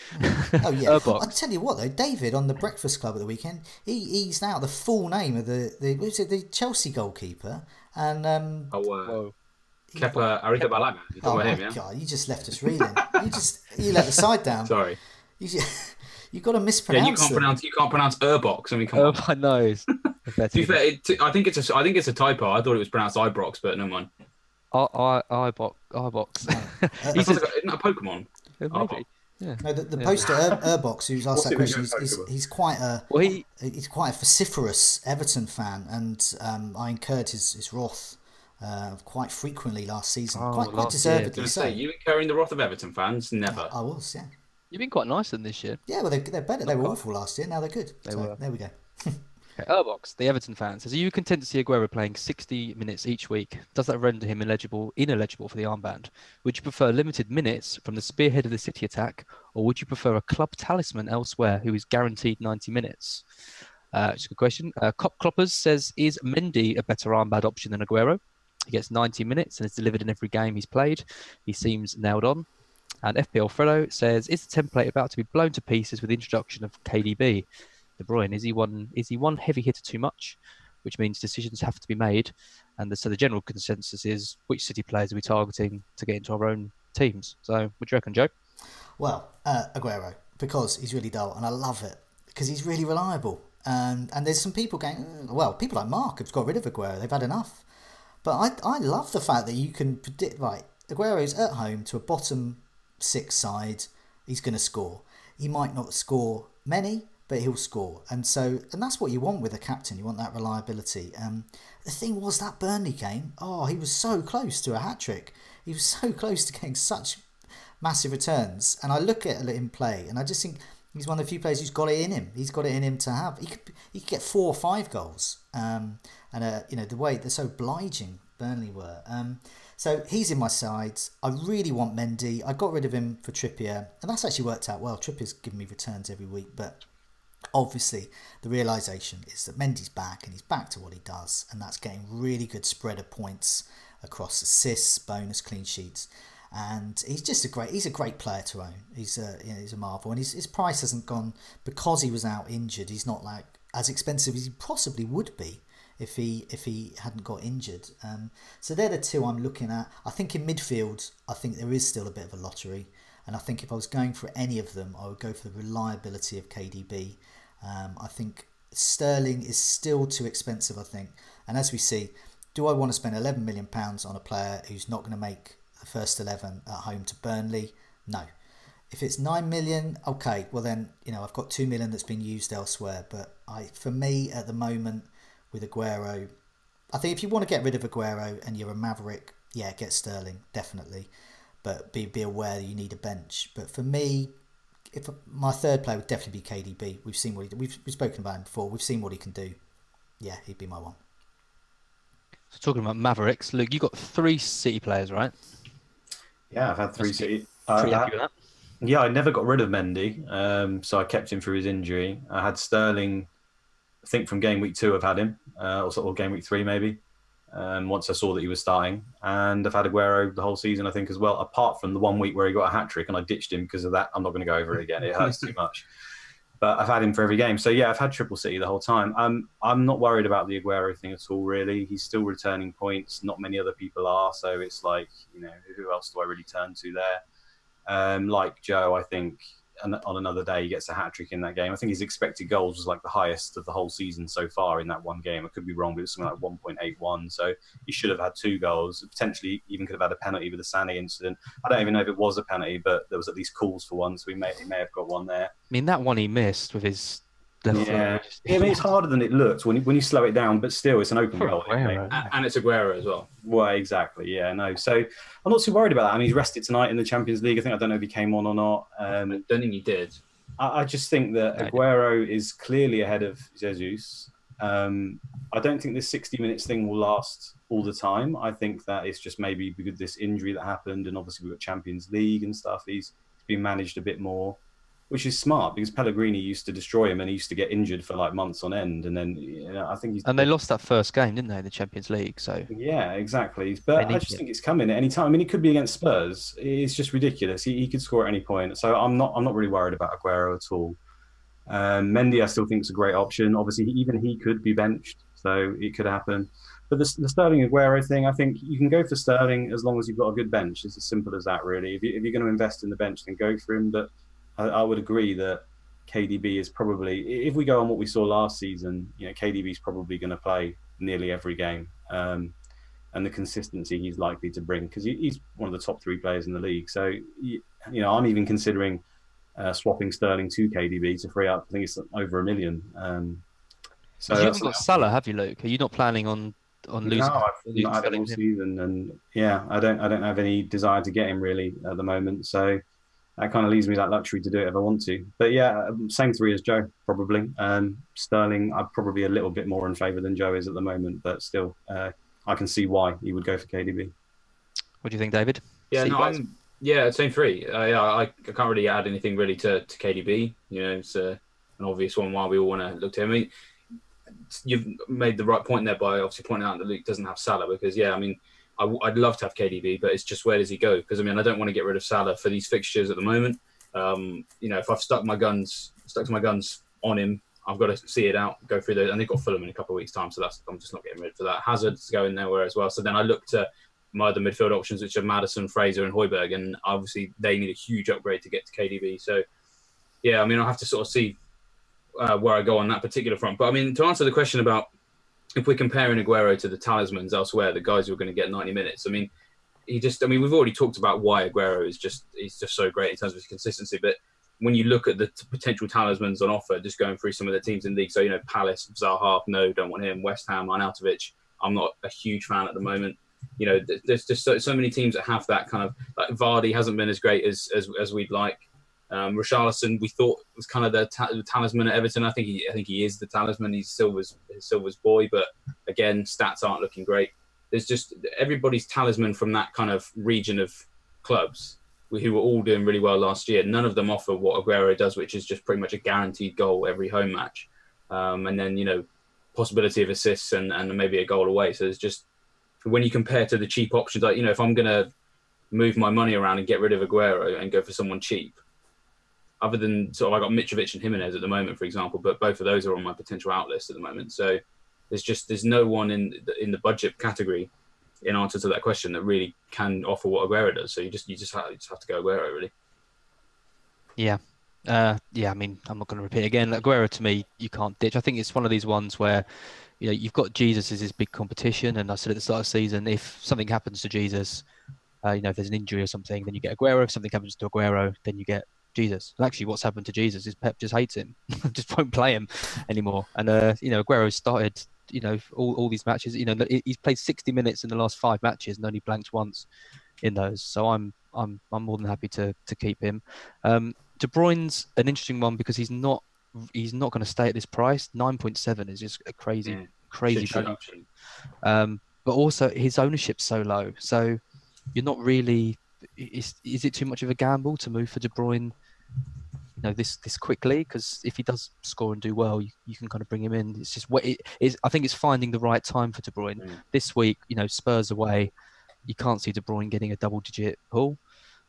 Oh yeah. I'll tell you what though, David on the Breakfast Club at the weekend, he eased out the full name of the Chelsea goalkeeper and Kepa Arrizabalaga. Oh my God! You just left us reeling. You let the side down. Sorry. You've got to mispronounce. Yeah, you can't pronounce Urbox. Come on. I know. To be fair, I think it's a typo. I thought it was pronounced Ibrox, but never mind. Ibox. Isn't that a Pokemon? Maybe. Yeah. No, the poster Urbox, who's asked that question, he's quite a vociferous Everton fan, and I incurred his wrath quite frequently last season, quite deservedly. So you incurring the wrath of Everton fans? Never. I was, yeah. You've been quite nice in this year. Yeah, well, they're better. They were awful last year. Now they're good. They were. There we go. Okay, Urbox, the Everton fan, says, are you content to see Aguero playing 60 minutes each week? Does that render him ineligible for the armband? Would you prefer limited minutes from the spearhead of the City attack, or would you prefer a club talisman elsewhere who is guaranteed 90 minutes? It's a good question. Cop Kloppers says, is Mendy a better armband option than Aguero? He gets 90 minutes and is delivered in every game he's played. He seems nailed on. And FPL Fredo says, is the template about to be blown to pieces with the introduction of KDB? De Bruyne, is he one heavy hitter too much, which means decisions have to be made? And so the general consensus is, which City players are we targeting to get into our own teams? So what do you reckon, Joe? Well, Aguero, because he's really dull, and I love it because he's really reliable. And there's some people going, well, people like Mark have got rid of Aguero. They've had enough. But I love the fact that you can predict, right, Aguero's at home to a bottom 6 side. He's going to score. He might not score many, but he'll score. And that's what you want with a captain. You want that reliability. The thing was, that Burnley game, he was so close to a hat-trick. He was so close to getting such massive returns. And I look at him play, and I just think he's one of the few players who's got it in him. He's got it in him to have. He could get 4 or 5 goals. The way they're so obliging Burnley were. So he's in my sides. I really want Mendy. I got rid of him for Trippier, and that's actually worked out well. Trippier's given me returns every week, but obviously the realisation is that Mendy's back, and he's back to what he does, and that's getting really good spread of points across assists, bonus, clean sheets. And he's a great player to own. He's a marvel, and his price hasn't gone because he was out injured. He's not like as expensive as he possibly would be if he hadn't got injured. So they're the two I'm looking at. I think in midfield, I think there is still a bit of a lottery, and I think if I was going for any of them, I would go for the reliability of KDB. I think Sterling is still too expensive, I think, and as we see, do I want to spend £11 million on a player who's not going to make the first 11 at home to Burnley? No. If it's 9 million, okay, well then, I've got 2 million that's been used elsewhere. But for me at the moment with Aguero, I think if you want to get rid of Aguero and you're a maverick, yeah, get Sterling, definitely. But be aware that you need a bench. But for me, if my third player would definitely be KDB. We've seen what we've spoken about him before. We've seen what he can do. Yeah, he'd be my one. So talking about Mavericks, Luke, you got 3 City players, right? Yeah, I've had 3 City. Pretty happy with that. Yeah, I never got rid of Mendy, so I kept him through his injury. I had Sterling, I think from game week 2 I've had him, or game week 3 maybe, once I saw that he was starting. And I've had Aguero the whole season, I think, as well, apart from the 1 week where he got a hat-trick and I ditched him because of that. I'm not going to go over it again. It hurts too much. But I've had him for every game. So, yeah, I've had Triple City the whole time. I'm not worried about the Aguero thing at all, really. He's still returning points. Not many other people are. So it's like, who else do I really turn to there? Like Joe, I think on another day he gets a hat-trick in that game. I think his expected goals was like the highest of the whole season so far in that one game. I could be wrong, but it's something like 1.81. So he should have had 2 goals. Potentially even could have had a penalty with the Sané incident. I don't even know if it was a penalty, but there was at least calls for one, so he may have got one there. I mean, that one he missed with his left foot. Yeah, I mean, it's harder than it looks when you slow it down, but still, it's an open goal. And it's Aguero as well. Well, exactly. Yeah, no. So I'm not too worried about that. I mean, he's rested tonight in the Champions League. I don't know if he came on or not. I don't think he did. I just think that Aguero is clearly ahead of Jesus. I don't think this 60 minutes thing will last all the time. I think that it's just maybe because of this injury that happened, and obviously we've got Champions League and stuff. He's been managed a bit more, which is smart because Pellegrini used to destroy him and he used to get injured for like months on end. And then, I think he's... And they lost that first game, didn't they, in the Champions League? So yeah, exactly. But I just think it's coming at any time. I mean, it could be against Spurs. It's just ridiculous. He could score at any point. So I'm not really worried about Aguero at all. Mendy, I still think is a great option. Obviously, even he could be benched, so it could happen. But the Sterling Aguero thing, I think you can go for Sterling as long as you've got a good bench. It's as simple as that, really. If you're going to invest in the bench, then go for him. But I would agree that KDB is probably, if we go on what we saw last season, KDB is probably going to play nearly every game. And the consistency he's likely to bring, because he's one of the top 3 players in the league. So, I'm even considering swapping Sterling to KDB to free up, I think it's over £1 million. So you haven't got Salah, have you, Luke? Are you not planning on losing? No, I've not had it all season, and yeah, I don't have any desire to get him really at the moment. So that kind of leaves me that luxury to do it if I want to. But yeah, same 3 as Joe, probably. Sterling, I'm probably a little bit more in favour than Joe is at the moment, but still, I can see why he would go for KDB. What do you think, David? Yeah, same 3. I can't really add anything really to KDB. It's an obvious one why we all want to look to him. I mean, you've made the right point there by obviously pointing out that Luke doesn't have Salah because, I'd love to have KDB, but it's just where does he go? Because, I don't want to get rid of Salah for these fixtures at the moment. If I've stuck to my guns on him, I've got to see it out, go through those. And they've got Fulham in a couple of weeks' time, so I'm just not getting rid for that. Hazard's going nowhere as well. So then I look to my other midfield options, which are Maddison, Fraser and Højbjerg, and obviously they need a huge upgrade to get to KDB. So, yeah, I'll have to sort of see where I go on that particular front. But, to answer the question about if we're comparing Aguero to the talismans elsewhere, the guys who are going to get 90 minutes, we've already talked about why Aguero he's just so great in terms of his consistency. But when you look at the potential talismans on offer, just going through some of the teams in the league. So, Palace, Zaha, no, don't want him. West Ham, Arnautovic, I'm not a huge fan at the moment. There's just so many teams that have that kind of, like Vardy hasn't been as great as we'd like. Richarlison, we thought was kind of the talisman at Everton. I think he is the talisman. He's Silva's boy, but again, stats aren't looking great. There's just everybody's talisman from that kind of region of clubs who were all doing really well last year. None of them offer what Aguero does, which is just pretty much a guaranteed goal every home match, and then possibility of assists and maybe a goal away. So there's just, when you compare to the cheap options, like if I'm gonna move my money around and get rid of Aguero and go for someone cheap, other than sort of, I got Mitrovic and Jimenez at the moment, for example, but both of those are on my potential out list at the moment. So there's no one in the budget category, in answer to that question, that really can offer what Aguero does. So you just have to go Aguero, really. Yeah. I mean, I'm not going to repeat again. Aguero, to me, you can't ditch. I think it's one of these ones where, you've got Jesus as his big competition. And I said at the start of the season, if something happens to Jesus, if there's an injury or something, then you get Aguero. If something happens to Aguero, then you get Jesus. And actually, what's happened to Jesus is Pep just hates him, just won't play him anymore. And Aguero started, all these matches. He's played 60 minutes in the last 5 matches and only blanked once in those. So I'm more than happy to keep him. De Bruyne's an interesting one because he's not going to stay at this price. 9.7 is just a crazy value. But also his ownership's so low, so you're not really. Is it too much of a gamble to move for De Bruyne? This quickly, because if he does score and do well, you can kind of bring him in. It's just I think it's finding the right time for De Bruyne. This week, Spurs away, you can't see De Bruyne getting a double-digit haul.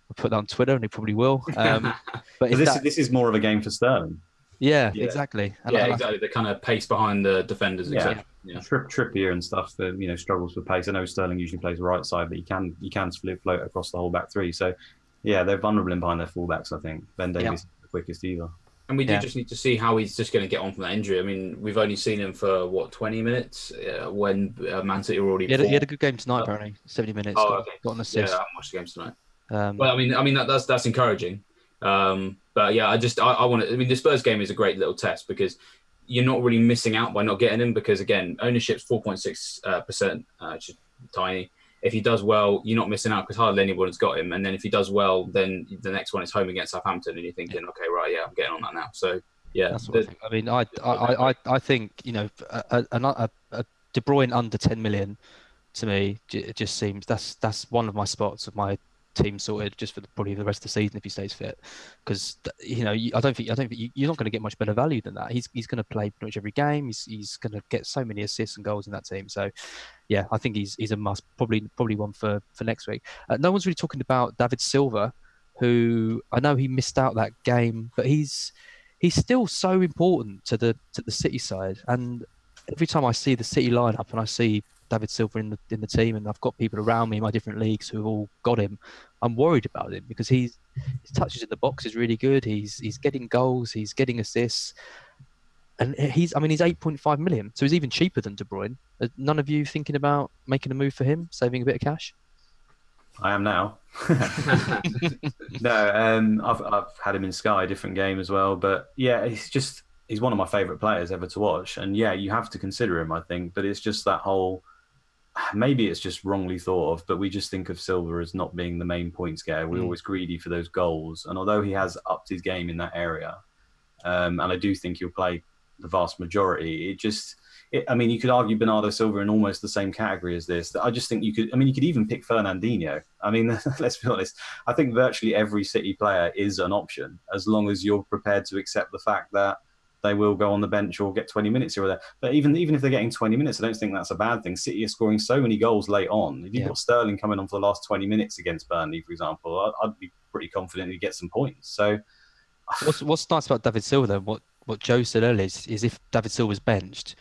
I'll put that on Twitter, and he probably will. But this is more of a game for Sterling. Yeah, exactly. Exactly. The kind of pace behind the defenders, etc. Yeah. Trippier and stuff that struggles with pace. I know Sterling usually plays the right side, but you can float across the whole back three. So yeah, they're vulnerable in behind their fullbacks. I think Ben Davies is the quickest either. And we do just need to see how he's just going to get on from that injury. I mean, we've only seen him for 20 minutes when Man City were already. He had a good game tonight, apparently. 70 minutes. Got an assist. Yeah, I haven't watched the games tonight. Well, I mean that's encouraging. But yeah, I want to. I mean, the Spurs game is a great little test because you're not really missing out by not getting him, because again, ownership's 4.6%, which is tiny. If he does well, you're not missing out because hardly anyone's got him. And then if he does well, then the next one is home against Southampton, and you're thinking, okay, right, yeah, I'm getting on that now. So yeah, that's what I think. I mean, I think a De Bruyne under 10 million to me, it just seems that's one of my spots of my team sorted just for probably the rest of the season if he stays fit, because I don't think you're not going to get much better value than that. He's going to play pretty much every game. He's going to get so many assists and goals in that team. So yeah, I think he's a must. Probably one for next week. No one's really talking about David Silva, who I know he missed out that game, but he's still so important to the City side. And every time I see the City lineup and I see David Silva in the team, and I've got people around me in my different leagues who've all got him, I'm worried about him because his touches in the box is really good. He's getting goals, he's getting assists, and he's 8.5 million, so he's even cheaper than De Bruyne. Are none of you thinking about making a move for him, saving a bit of cash? I am now. No, I've had him in Sky, different game as well, but yeah, he's one of my favourite players ever to watch, and yeah, you have to consider him, I think, but it's just that whole. Maybe it's just wrongly thought of, but we just think of Silva as not being the main points getter. We're always greedy for those goals. And although he has upped his game in that area, and I do think he'll play the vast majority, you could argue Bernardo Silva in almost the same category as this. I just think you could even pick Fernandinho. I mean, let's be honest. I think virtually every City player is an option, as long as you're prepared to accept the fact that they will go on the bench or get 20 minutes here or there. But even if they're getting 20 minutes, I don't think that's a bad thing. City are scoring so many goals late on. If you've got Sterling coming on for the last 20 minutes against Burnley, for example, I'd be pretty confident he'd get some points. So, what's nice about David Silva, though, what Joe said earlier is if David Silva's benched,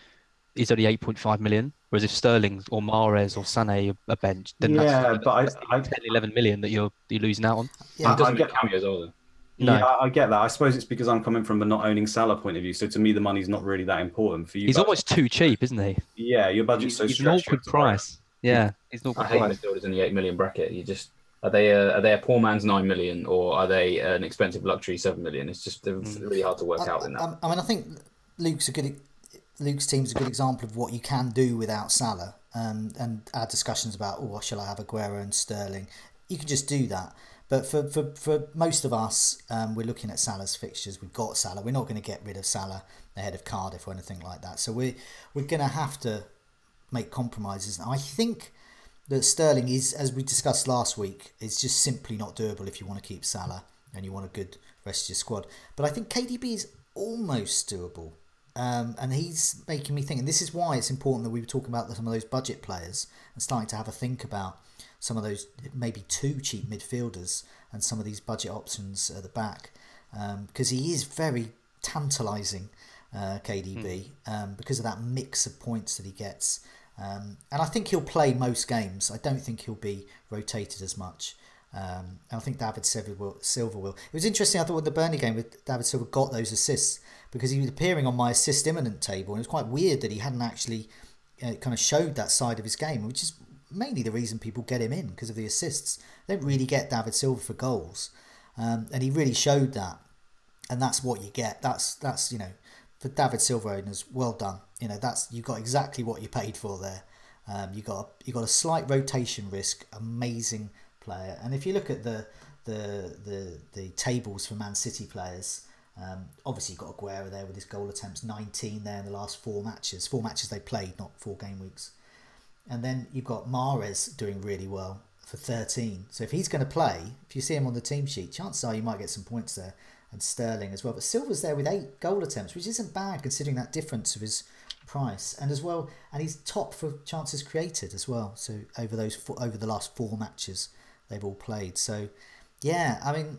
he's only 8.5 million. Whereas if Sterling or Mahrez or Sané are benched, then that's 10, 11 million that you're losing out on. Yeah, doesn't get cameos either. No. Yeah, I get that. I suppose it's because I'm coming from the not owning Salah point of view. So to me, the money's not really that important for you. He's almost too cheap, isn't he? Yeah, your budget's so stretched. He's an awkward price. Yeah, he's not. I hate midfielders in the 8 million bracket. You just Are they a poor man's 9 million, or are they an expensive luxury 7 million? It's just really hard to work out in that. I mean, I think Luke's team's a good example of what you can do without Salah. And our discussions about, shall I have Aguero and Sterling? You can just do that. But for most of us, we're looking at Salah's fixtures. We've got Salah. We're not going to get rid of Salah ahead of Cardiff or anything like that. So we're going to have to make compromises. And I think that Sterling is, as we discussed last week, is just simply not doable if you want to keep Salah and you want a good rest of your squad. But I think KDB is almost doable. And he's making me think, and this is why it's important that we were talking about some of those budget players and starting to have a think about some of those maybe too cheap midfielders and some of these budget options at the back, because he is very tantalising, KDB, because of that mix of points that he gets. And I think he'll play most games. I don't think he'll be rotated as much. And I think David Silva will. It was interesting, I thought, with the Burnley game, with David Silva got those assists because he was appearing on my assist imminent table, and it was quite weird that he hadn't actually kind of showed that side of his game, which is mainly the reason people get him in, because of the assists. They don't really get David Silva for goals, and he really showed that, and that's what you get. That's for David Silva owners, well done. You got exactly what you paid for there. You got a slight rotation risk, amazing player. And if you look at the tables for Man City players, obviously you've got Aguero there with his goal attempts, 19 there in the last 4 matches they played, not 4 game weeks. And then you've got Mahrez doing really well for 13. So if he's going to play, if you see him on the team sheet, chances are you might get some points there. And Sterling as well. But Silva's there with 8 goal attempts, which isn't bad considering that difference of his price. And as well, and he's top for chances created as well. So over the last 4 matches they've all played. So yeah, I mean,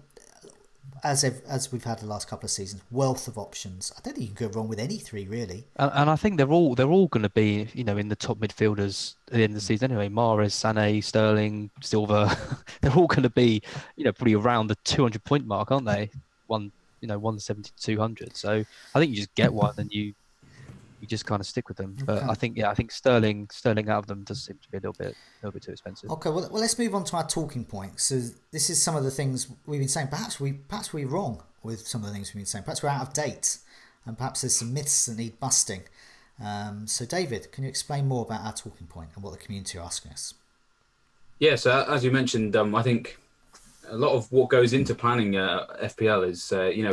as we've had the last couple of seasons, wealth of options. I don't think you can go wrong with any 3 really. And I think they're all going to be, in the top midfielders at the end of the season anyway. Mahrez, Sané, Sterling, Silva, they're all going to be, probably around the 200 point mark, aren't they? 170 to 200. So I think you just get one and you just kind of stick with them. But Okay. I think Sterling out of them does seem to be a little bit too expensive. Okay, well let's move on to our talking points. So this is some of the things we've been saying. Perhaps we're wrong with some of the things we've been saying. Perhaps we're out of date, and perhaps there's some myths that need busting. So David, can you explain more about our talking point and what the community are asking us? Yeah, so as you mentioned, I think a lot of what goes into planning FPL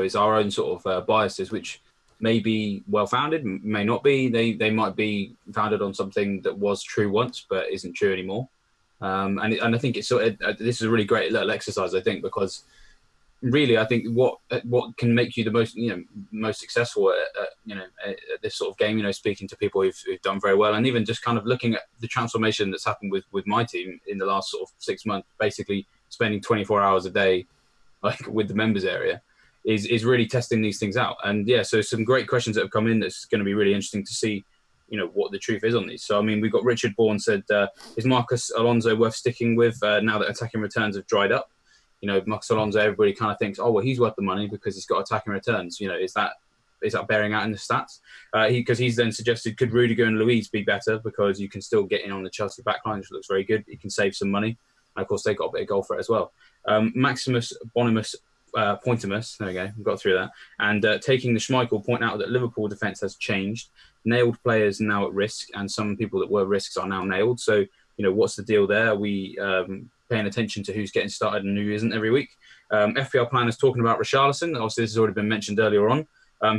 is our own sort of biases, which may be well founded, may not be. They might be founded on something that was true once but isn't true anymore. And I think it's this is a really great little exercise, I think, because really I think what can make you the most successful at this sort of game, speaking to people who've done very well, and even just kind of looking at the transformation that's happened with my team in the last sort of 6 months, basically spending 24 hours a day with the members area is really testing these things out. And yeah, so some great questions that have come in that's going to be really interesting to see what the truth is on these. So I mean, we've got Richard Bourne said, is Marcus Alonso worth sticking with now that attacking returns have dried up? Marcus Alonso, everybody kind of thinks, oh well, he's worth the money because he's got attacking returns. Is that bearing out in the stats? Because he's then suggested, could Rudiger and Luiz be better because you can still get in on the Chelsea backline, which looks very good. You can save some money. And of course, they got a bit of goal for it as well. Maximus Bonimus Pointimus, there we go, we got through that. And taking the Schmeichel, point out that Liverpool defence has changed. Nailed players now at risk, and some people that were risks are now nailed. So, what's the deal there? Are we paying attention to who's getting started and who isn't every week? FPL Plan is talking about Richarlison. Obviously, this has already been mentioned earlier on.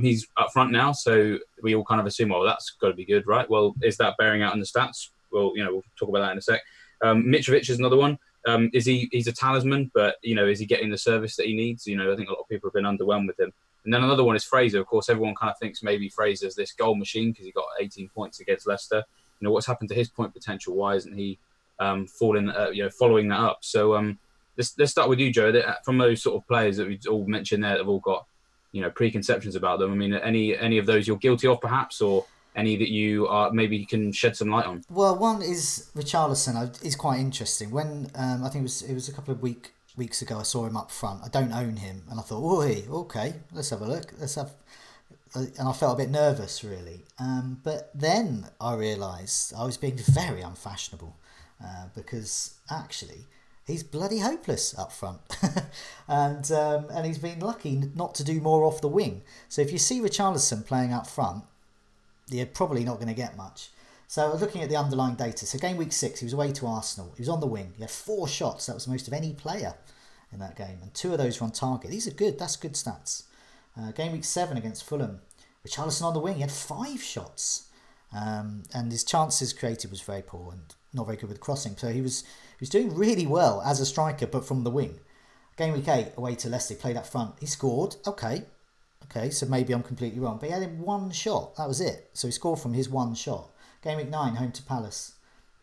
He's up front now, so we all kind of assume, well, that's got to be good, right? Well, is that bearing out in the stats? Well, we'll talk about that in a sec. Mitrovic is another one. He's a talisman, but is he getting the service that he needs? I think a lot of people have been underwhelmed with him. And then another one is Fraser. Of course, everyone kind of thinks maybe Fraser's this goal machine because he got 18 points against Leicester. What's happened to his point potential? Why isn't he following that up? So let's start with you, Joe. From those sort of players that we've all mentioned there, that have all got preconceptions about them. I mean, any of those you're guilty of, perhaps, or any that you maybe can shed some light on? Well, one is Richarlison. Is quite interesting. When I think it was a couple of weeks ago, I saw him up front. I don't own him, and I thought, oh, okay, let's have a look. And I felt a bit nervous, really. But then I realised I was being very unfashionable because actually he's bloody hopeless up front. And he's been lucky not to do more off the wing. So if you see Richarlison playing up front, you're probably not going to get much. So I was looking at the underlying data. So game week 6, he was away to Arsenal. He was on the wing. He had 4 shots. That was the most of any player in that game. And 2 of those were on target. These are good. That's good stats. Game week 7 against Fulham, Richarlison on the wing. He had 5 shots. And his chances created was very poor and not very good with crossing. So he was doing really well as a striker, but from the wing. Game week 8, away to Leicester, played up front. He scored. Okay, so maybe I'm completely wrong. But he had 1 shot. That was it. So he scored from his 1 shot. Game week 9, home to Palace.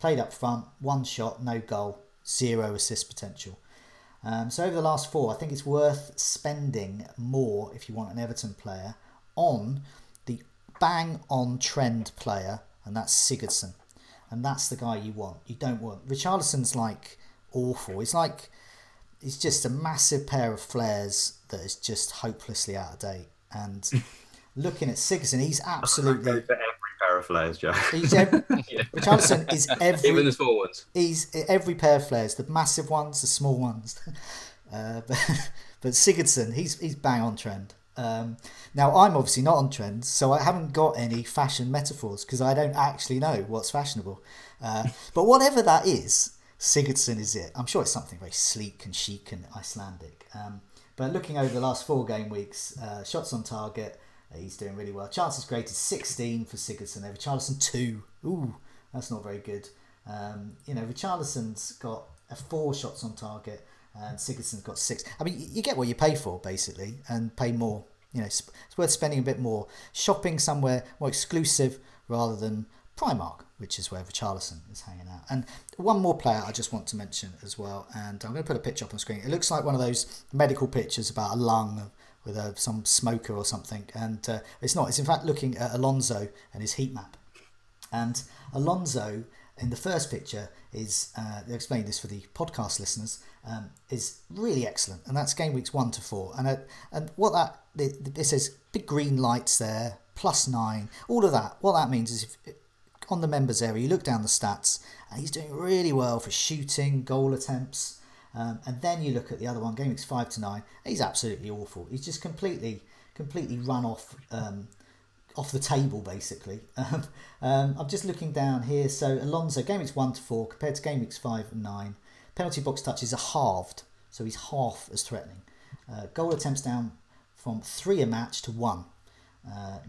Played up front, 1 shot, no goal, 0 assist potential. So over the last 4, I think it's worth spending more, if you want an Everton player, on the bang-on trend player, and that's Sigurdsson. And that's the guy you want. You don't want... Richarlison's like awful. He's just a massive pair of flares that is just hopelessly out of date. And looking at Sigurdsson, he's absolutely... For every pair of flares, Joe. Richarlison is every... Even the small ones. He's every pair of flares, the massive ones, the small ones. But Sigurdsson, he's bang on trend. Now, I'm obviously not on trend, so I haven't got any fashion metaphors because I don't actually know what's fashionable. But whatever that is, Sigurdsson is it. I'm sure it's something very sleek and chic and Icelandic. But looking over the last 4 game weeks, shots on target, he's doing really well. Chances created 16 for Sigurdsson over Richarlison 2. Ooh, that's not very good. Richarlison's got 4 shots on target and Sigurdsson's got 6. I mean, you get what you pay for, basically, and pay more. It's worth spending a bit more. Shopping somewhere more exclusive rather than Primark, which is where Richarlison is hanging out. And one more player I just want to mention as well, and I'm going to put a picture up on screen. It looks like one of those medical pictures about a lung with some smoker or something, and it's not. It's in fact looking at Alonso and his heat map. And Alonso, in the first picture, is they'll explain this for the podcast listeners, is really excellent, and that's game weeks 1 to 4. And what that it says, big green lights there, +9, all of that. What that means is if on the members area you look down the stats, and he's doing really well for shooting, goal attempts, and then you look at the other one, game weeks 5 to 9. He's absolutely awful. He's just completely run off the table, basically. I'm just looking down here. So Alonso, game weeks 1 to 4 compared to game weeks 5 and 9. Penalty box touches are halved, so he's half as threatening. Goal attempts down from 3 a match to 1.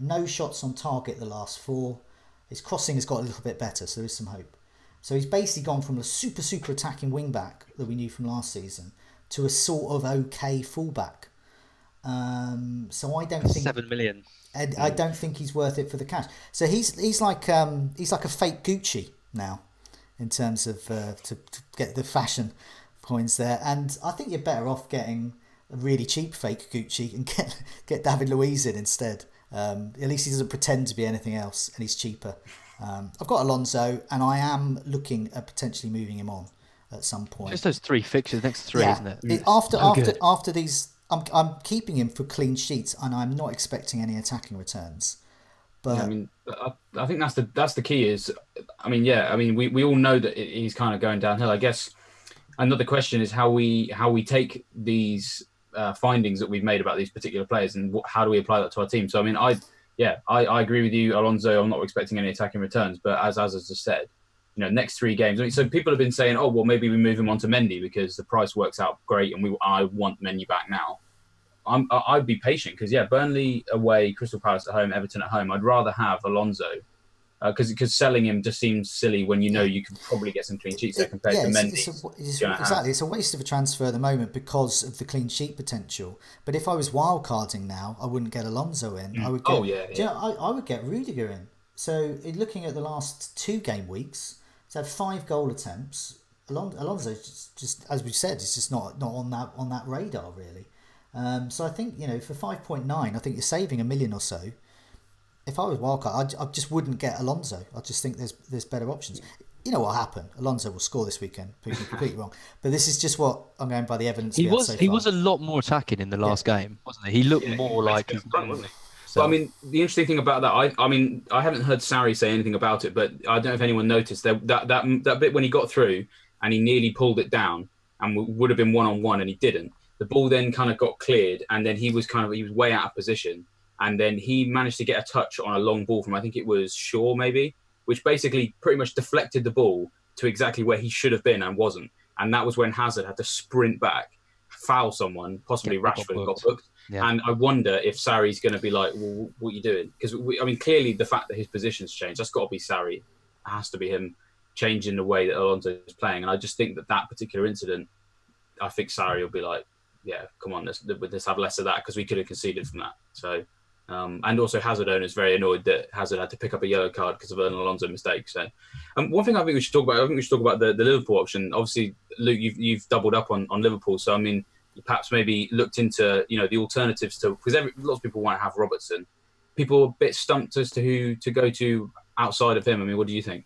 No shots on target the last 4. His crossing has got a little bit better, so there is some hope. So he's basically gone from a super attacking wing back that we knew from last season to a sort of okay fullback. So I don't think 7 million. And I don't think he's worth it for the cash. So he's like a fake Gucci now, in terms of to get the fashion coins there. And I think you're better off getting a really cheap fake Gucci and get David Luiz in instead. At least he doesn't pretend to be anything else, and he's cheaper. I've got Alonso, and I am looking at potentially moving him on at some point. Just those 3 fixtures, next 3, isn't it? After these. I'm keeping him for clean sheets, and I'm not expecting any attacking returns. But I think that's the key. We all know that he's kind of going downhill. I guess another question is how we take these findings that we've made about these particular players and how do we apply that to our team. So I agree with you, Alonso. I'm not expecting any attacking returns, but as has just said, next 3 games. So people have been saying, oh, well, maybe we move him on to Mendy because the price works out great and I want Mendy back now. I'd be patient because, Burnley away, Crystal Palace at home, Everton at home. I'd rather have Alonso because selling him just seems silly when you can probably get some clean sheets there compared to Mendy. Exactly. It's a waste of a transfer at the moment because of the clean sheet potential. But if I was wildcarding now, I wouldn't get Alonso in. I would get, I would get Rudiger in. So looking at the last 2 game weeks, he's had 5 goal attempts. Alonso just as we said, is just not on that radar really. So I think for 5.9, I think you're saving $1 million or so. If I was wildcard, I just wouldn't get Alonso. I just think there's better options. You know what happened? Alonso will score this weekend. Proving completely wrong, but this is just what I'm going by the evidence. He was a lot more attacking in the last game, wasn't he? He looked more like his normal. So, the interesting thing about that, I haven't heard Sarri say anything about it, but I don't know if anyone noticed that bit when he got through and he nearly pulled it down. and would have been one-on-one, and he didn't. The ball then kind of got cleared, and then he was way out of position, and then he managed to get a touch on a long ball from, I think it was Shaw maybe, which basically pretty much deflected the ball to exactly where he should have been and wasn't. And that was when Hazard had to sprint back, foul someone, possibly Rashford got booked. Yeah. And I wonder if Sarri's going to be like, well, what are you doing? Because, clearly the fact that his position's changed, that's got to be Sarri. It has to be him changing the way that Alonso is playing. And I just think that particular incident, I think Sarri will be like, yeah, come on, let's have less of that, because we could have conceded from that. So, and also Hazard owners very annoyed that Hazard had to pick up a yellow card because of an Alonso mistake. So, one thing I think we should talk about, the Liverpool option. Obviously, Luke, you've doubled up on Liverpool. So, you perhaps maybe looked into, the alternatives to, because lots of people want to have Robertson. People are a bit stumped as to who to go to outside of him. What do you think?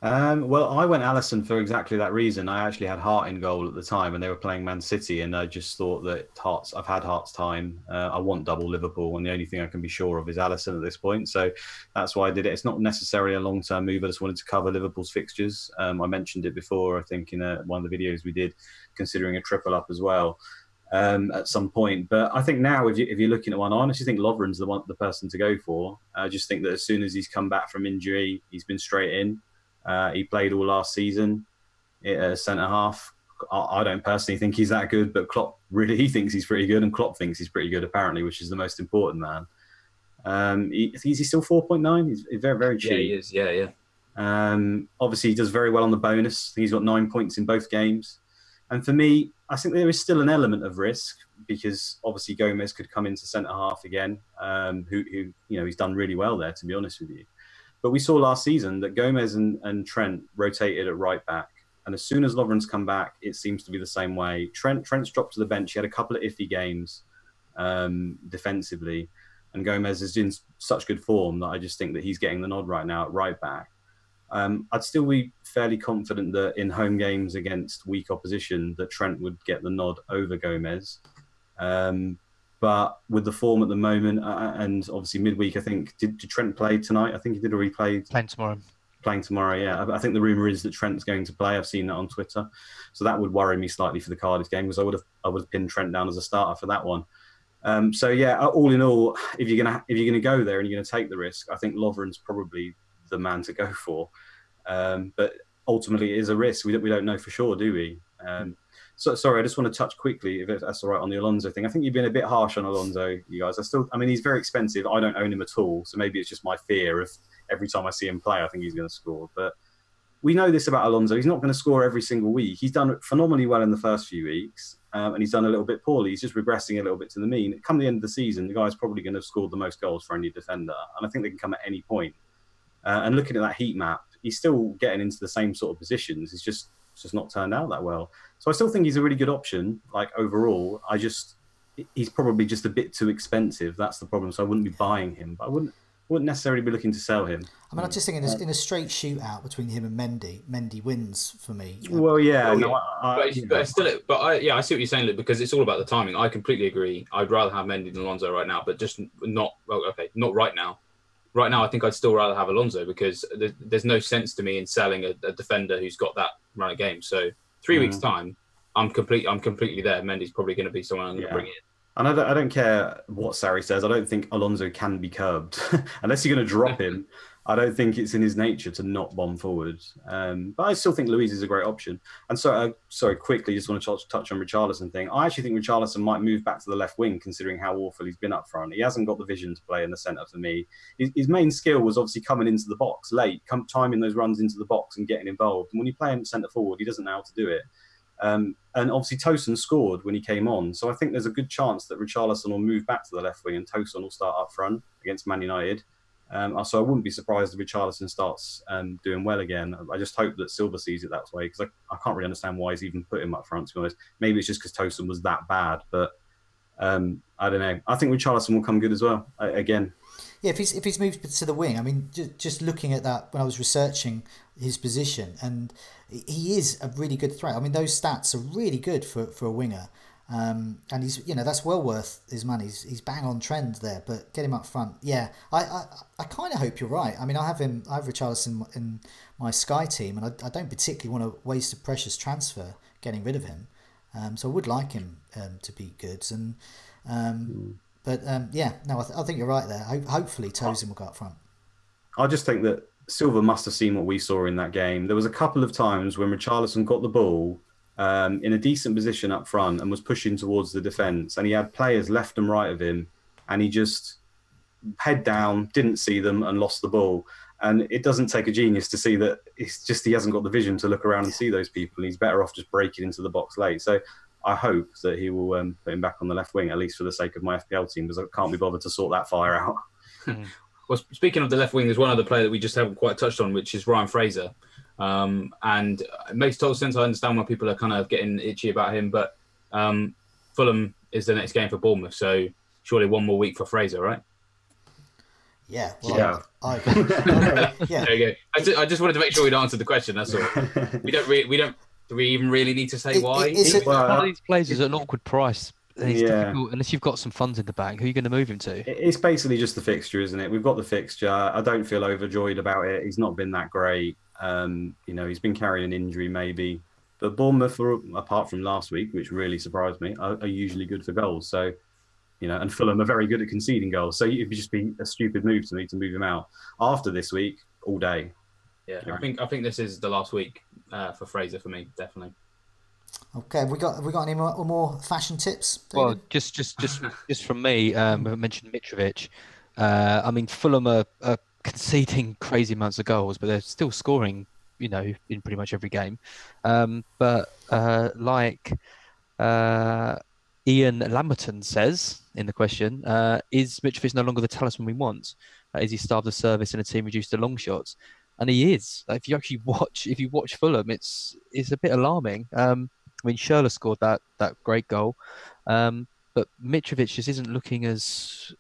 Well, I went Alisson for exactly that reason. I actually had Hart in goal at the time, and they were playing Man City, and I just thought that I've had Hart's time. I want double Liverpool, and the only thing I can be sure of is Alisson at this point. So that's why I did it. It's not necessarily a long-term move. I just wanted to cover Liverpool's fixtures. I mentioned it before, I think, in one of the videos we did, considering a triple up as well at some point. But I think now, if you're looking at one, I honestly think Lovren's the person to go for. I just think that as soon as he's come back from injury, he's been straight in. He played all last season at centre-half. I don't personally think he's that good, but Klopp he thinks he's pretty good, and Klopp thinks he's pretty good, apparently, which is the most important, man. Is he still 4.9? He's very, very cheap. Yeah, he is. Yeah. Obviously, he does very well on the bonus. He's got 9 points in both games. And for me, I think there is still an element of risk, because obviously Gomez could come into centre-half again, who he's done really well there, to be honest with you. But we saw last season that Gomez and Trent rotated at right back. And as soon as Lovren's come back, it seems to be the same way. Trent's dropped to the bench. He had a couple of iffy games defensively. And Gomez is in such good form that I just think that he's getting the nod right now at right back. I'd still be fairly confident that in home games against weak opposition, that Trent would get the nod over Gomez. But with the form at the moment, and obviously midweek, I think, did Trent play tonight? I think he did, or he played? Playing tomorrow, yeah. I think the rumour is that Trent's going to play. I've seen that on Twitter. So that would worry me slightly for the Cardiff game, because I would have pinned Trent down as a starter for that one. So yeah, all in all, if you're gonna go there and you're gonna take the risk, I think Lovren's probably the man to go for. But ultimately, it is a risk. We don't know for sure, do we? So sorry, I just want to touch quickly, if that's all right, on the Alonso thing. I think you've been a bit harsh on Alonso, you guys. He's very expensive. I don't own him at all, so maybe it's just my fear of every time I see him play, I think he's going to score. But we know this about Alonso. He's not going to score every single week. He's done phenomenally well in the first few weeks, and he's done a little bit poorly. He's just regressing a little bit to the mean. Come the end of the season, the guy's probably going to have scored the most goals for any defender, and I think they can come at any point. And looking at that heat map, he's still getting into the same sort of positions. It's just not turned out that well. So I still think he's a really good option, like overall. He's probably just a bit too expensive. That's the problem. So I wouldn't be buying him, but I wouldn't necessarily be looking to sell him. I'm just thinking in a straight shootout between him and Mendy wins for me. Well, yeah. I see what you're saying, Luke, because it's all about the timing. I completely agree. I'd rather have Mendy than Alonso right now, but just not right now. Right now, I think I'd still rather have Alonso, because there's no sense to me in selling a defender who's got that run of game. So 3 weeks' time, I'm completely there. Mendy's probably going to be someone I'm going to bring in. And I don't care what Sarri says. I don't think Alonso can be curbed. Unless you're going to drop him, I don't think it's in his nature to not bomb forward. But I still think Luiz is a great option. And so, sorry, quickly, just want to touch on Richarlison thing. I actually think Richarlison might move back to the left wing, considering how awful he's been up front. He hasn't got the vision to play in the centre for me. His main skill was obviously coming into the box late, timing those runs into the box and getting involved. And when you play him centre forward, he doesn't know how to do it. And obviously Tosun scored when he came on. So I think there's a good chance that Richarlison will move back to the left wing and Tosun will start up front against Man United. So I wouldn't be surprised if Richarlison starts doing well again. I just hope that Silva sees it that way, because I can't really understand why he's even put him up front, to be honest. Maybe it's just because Tosun was that bad, but I don't know. I think Richarlison will come good as well, again. Yeah, if he's moved to the wing, just looking at that when I was researching his position, and he is a really good threat. Those stats are really good for a winger, and he's that's well worth his money. He's bang on trend there, but get him up front. Yeah, I kind of hope you're right. I have Richarlison in my Sky team, and I don't particularly want to waste a precious transfer getting rid of him. So I would like him to be good. And I think you're right there. Hopefully Tosin will go up front. I just think that Silva must have seen what we saw in that game. There was a couple of times when Richarlison got the ball in a decent position up front and was pushing towards the defence, and he had players left and right of him, and he just head down, didn't see them, and lost the ball. And it doesn't take a genius to see that it's just he hasn't got the vision to look around and see those people, and he's better off just breaking into the box late. So I hope that he will put him back on the left wing, at least for the sake of my FPL team, because I can't be bothered to sort that fire out. Well, speaking of the left wing, there's one other player that we just haven't quite touched on, which is Ryan Fraser. And it makes total sense. I understand why people are kind of getting itchy about him, but Fulham is the next game for Bournemouth, so surely one more week for Fraser, right? Yeah. Well, Yeah. Yeah. There you go. I just wanted to make sure we'd answered the question. That's all. Do we even really need to say why? One of these players is at an awkward price. It's difficult, unless you've got some funds in the bank. Who are you going to move him to? It's basically just the fixture, isn't it? We've got the fixture. I don't feel overjoyed about it. He's not been that great. He's been carrying an injury maybe. But Bournemouth, apart from last week, which really surprised me, are usually good for goals. So, and Fulham are very good at conceding goals. So it'd just be a stupid move to me to move him out. After this week, all day. Yeah, I think this is the last week for Fraser for me, definitely. Okay, have we got any more fashion tips, David? Well, just from me, we haven't mentioned Mitrovic. I mean, Fulham are conceding crazy amounts of goals, but they're still scoring, in pretty much every game. But like Ian Lamberton says in the question, is Mitrovic no longer the talisman we want? Is he starved of service and a team reduced to long shots? And he is. If you watch Fulham, it's a bit alarming. I mean, Schürrle scored that great goal, but Mitrovic just isn't looking as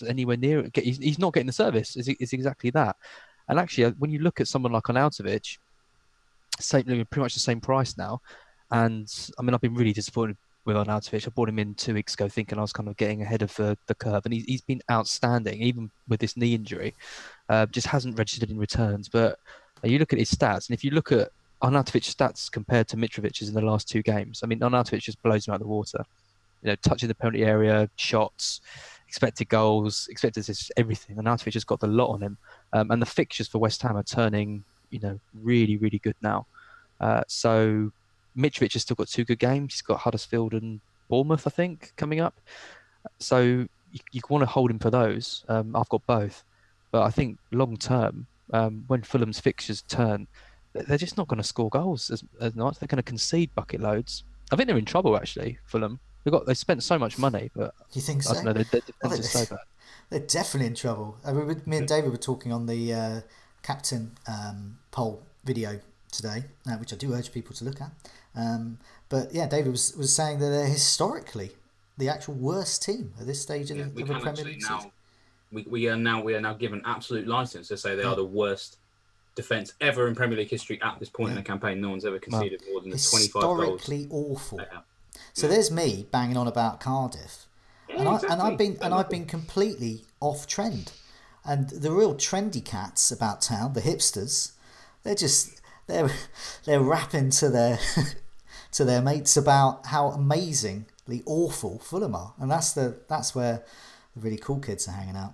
anywhere near it. He's not getting the service. It's exactly that. And actually, when you look at someone like Arnautovic, pretty much the same price now. And I mean, I've been really disappointed with Arnautovic. I bought him in 2 weeks ago thinking I was kind of getting ahead of the curve, and he's been outstanding even with this knee injury. Just hasn't registered in returns. But you look at his stats, and if you look at Arnautovic's stats compared to Mitrovic's in the last 2 games, I mean, Arnautovic just blows him out of the water. Touching the penalty area, shots, expected goals, expected assists, everything. Arnautovic has got the lot on him, and the fixtures for West Ham are turning, really, really good now. So Mitrovic has still got 2 good games. He's got Huddersfield and Bournemouth, I think, coming up. So you want to hold him for those. I've got both, but I think long term, when Fulham's fixtures turn, they're just not going to score goals as much. They're going to concede bucket loads. I think they're in trouble actually. Fulham. They spent so much money, but you think so? I don't know. Their defense is so bad. They're definitely in trouble. I mean, me and David were talking on the captain poll video today, which I do urge people to look at. But yeah, David was saying that they're historically the actual worst team at this stage of the Premier League season. We are now given absolute license to say they are the worst defence ever in Premier League history at this point in the campaign. No one's ever conceded more than 25 goals. Historically awful. So there's me banging on about Cardiff, and I've been completely off trend. And the real trendy cats about town, the hipsters, they're rapping to their to their mates about how amazingly awful Fulham are, and that's where the really cool kids are hanging out,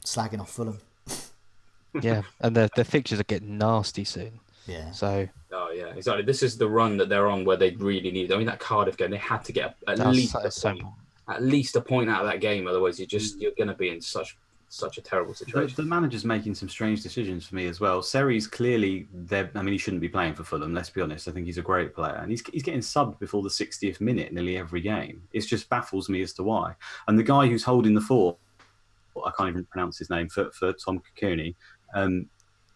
slagging off Fulham. Yeah, and their fixtures are getting nasty soon. Yeah. So. Oh yeah, exactly. This is the run that they're on where they really need. I mean, that Cardiff game, they had to get at least a point out of that game. Otherwise, you're going to be in such a terrible situation. The manager's making some strange decisions for me as well. Seri's clearly there. I mean, he shouldn't be playing for Fulham. Let's be honest. I think he's a great player, and he's getting subbed before the 60th minute nearly every game. It just baffles me as to why. And the guy who's holding the fort, I can't even pronounce his name for Tom Cooney.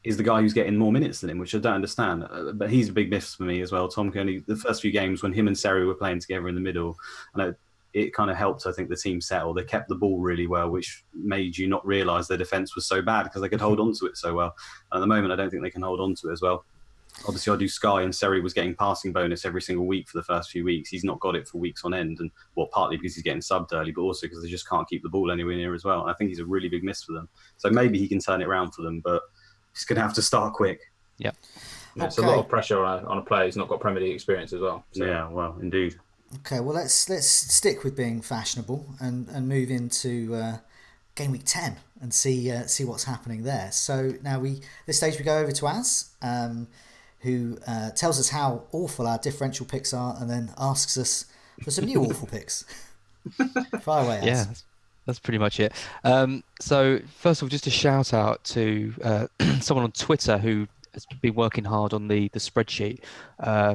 Is the guy who's getting more minutes than him, which I don't understand. But he's a big miss for me as well. Tom Cooney, the first few games when him and Seri were playing together in the middle, and it kind of helped, I think, the team settle. They kept the ball really well, which made you not realise their defence was so bad because they could hold on to it so well. And at the moment, I don't think they can hold on to it as well. Obviously, I do Sky, and Seri was getting passing bonus every single week for the first few weeks. He's not got it for weeks on end, and partly because he's getting subbed early, but also because they just can't keep the ball anywhere near as well. And I think he's a really big miss for them. So maybe he can turn it around for them, but he's going to have to start quick. Yeah. Yeah, it's a lot of pressure on a player who's not got Premier League experience as well. So. Yeah, well, indeed. Okay, well let's stick with being fashionable and move into game week 10 and see what's happening there. So now this stage we go over to Az, who tells us how awful our differential picks are, and then asks us for some new awful picks. Fire away, Az. Yeah, that's pretty much it. So first of all, just a shout out to someone on Twitter who has been working hard on the spreadsheet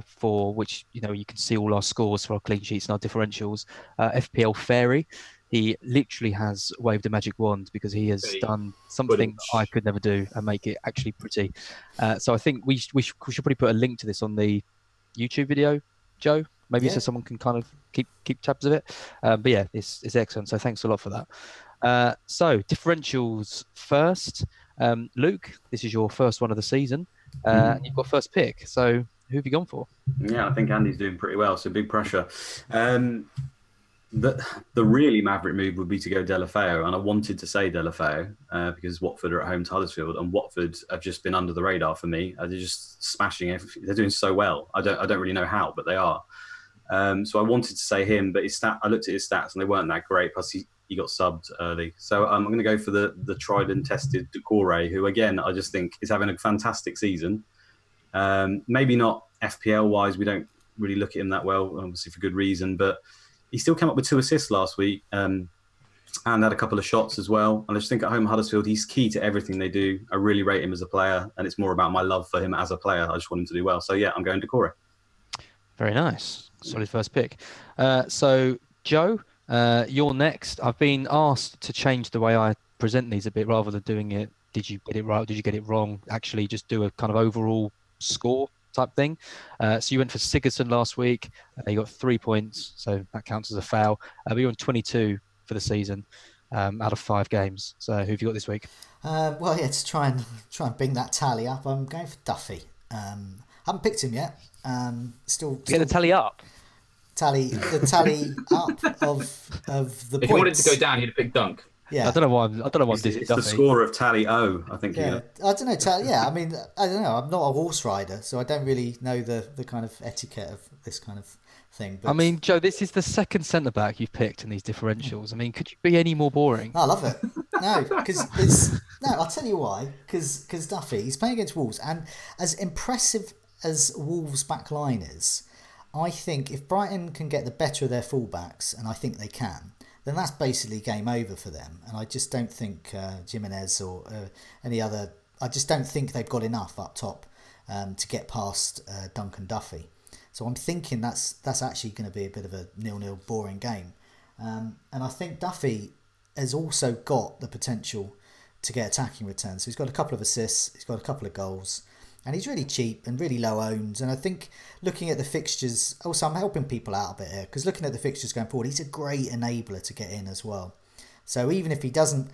for which you can see all our scores for our clean sheets and our differentials. FPL Fairy, he literally has waved a magic wand because he has done something I could never do and make it actually pretty. So I think we should probably put a link to this on the YouTube video, Joe. Maybe so someone can kind of keep tabs of it. But yeah, it's excellent. So thanks a lot for that. So differentials first. Luke, this is your first one of the season. You've got first pick. So who have you gone for? Yeah, I think Andy's doing pretty well. So big pressure. The really maverick move would be to go Delafeu, and I wanted to say Delafeu because Watford are at home to Huddersfield, and Watford have just been under the radar for me. They're just smashing everything. They're doing so well. I don't really know how, but they are. So I wanted to say him, but I looked at his stats and they weren't that great. Plus he got subbed early. So I'm going to go for the tried and tested Decore, who again I just think is having a fantastic season. Maybe not FPL wise. We don't really look at him that well, obviously for good reason, but he still came up with 2 assists last week and had a couple of shots as well. And I just think at home at Huddersfield, he's key to everything they do. I really rate him as a player, and it's more about my love for him as a player. I just want him to do well. So yeah, I'm going Decore. Very nice. Solid first pick. So Joe, you're next. I've been asked to change the way I present these a bit rather than doing it. Did you get it right? Did you get it wrong? Actually, just do a kind of overall score type thing. So you went for Sigurdsson last week. You got 3 points, so that counts as a foul. But you're on 22 for the season out of 5 games. So who have you got this week? Well, yeah, to try and bring that tally up, I'm going for Duffy. Haven't picked him yet. Still get the tally up. The tally up of the points. If you wanted to go down, you'd have picked Dunk. Yeah, I don't know why I'm dizzy. It's the score of tally O, I think. Yeah, I don't know. Yeah, I mean, I don't know. I'm not a horse rider, so I don't really know the kind of etiquette of this kind of thing. But... I mean, Joe, this is the second centre back you've picked in these differentials. I mean, could you be any more boring? I love it. No, because I'll tell you why. Because Duffy, he's playing against Wolves, and as impressive as Wolves' back line is, I think if Brighton can get the better of their fullbacks, and I think they can, then that's basically game over for them. And I just don't think Jimenez or any other... I just don't think they've got enough up top to get past Duncan Duffy. So I'm thinking that's actually going to be a bit of a 0-0 boring game. And I think Duffy has also got the potential to get attacking returns. So he's got a couple of assists, he's got a couple of goals, and he's really cheap and really low owned. And I think looking at the fixtures, also I'm helping people out a bit here, because looking at the fixtures going forward, he's a great enabler to get in as well. So even if he doesn't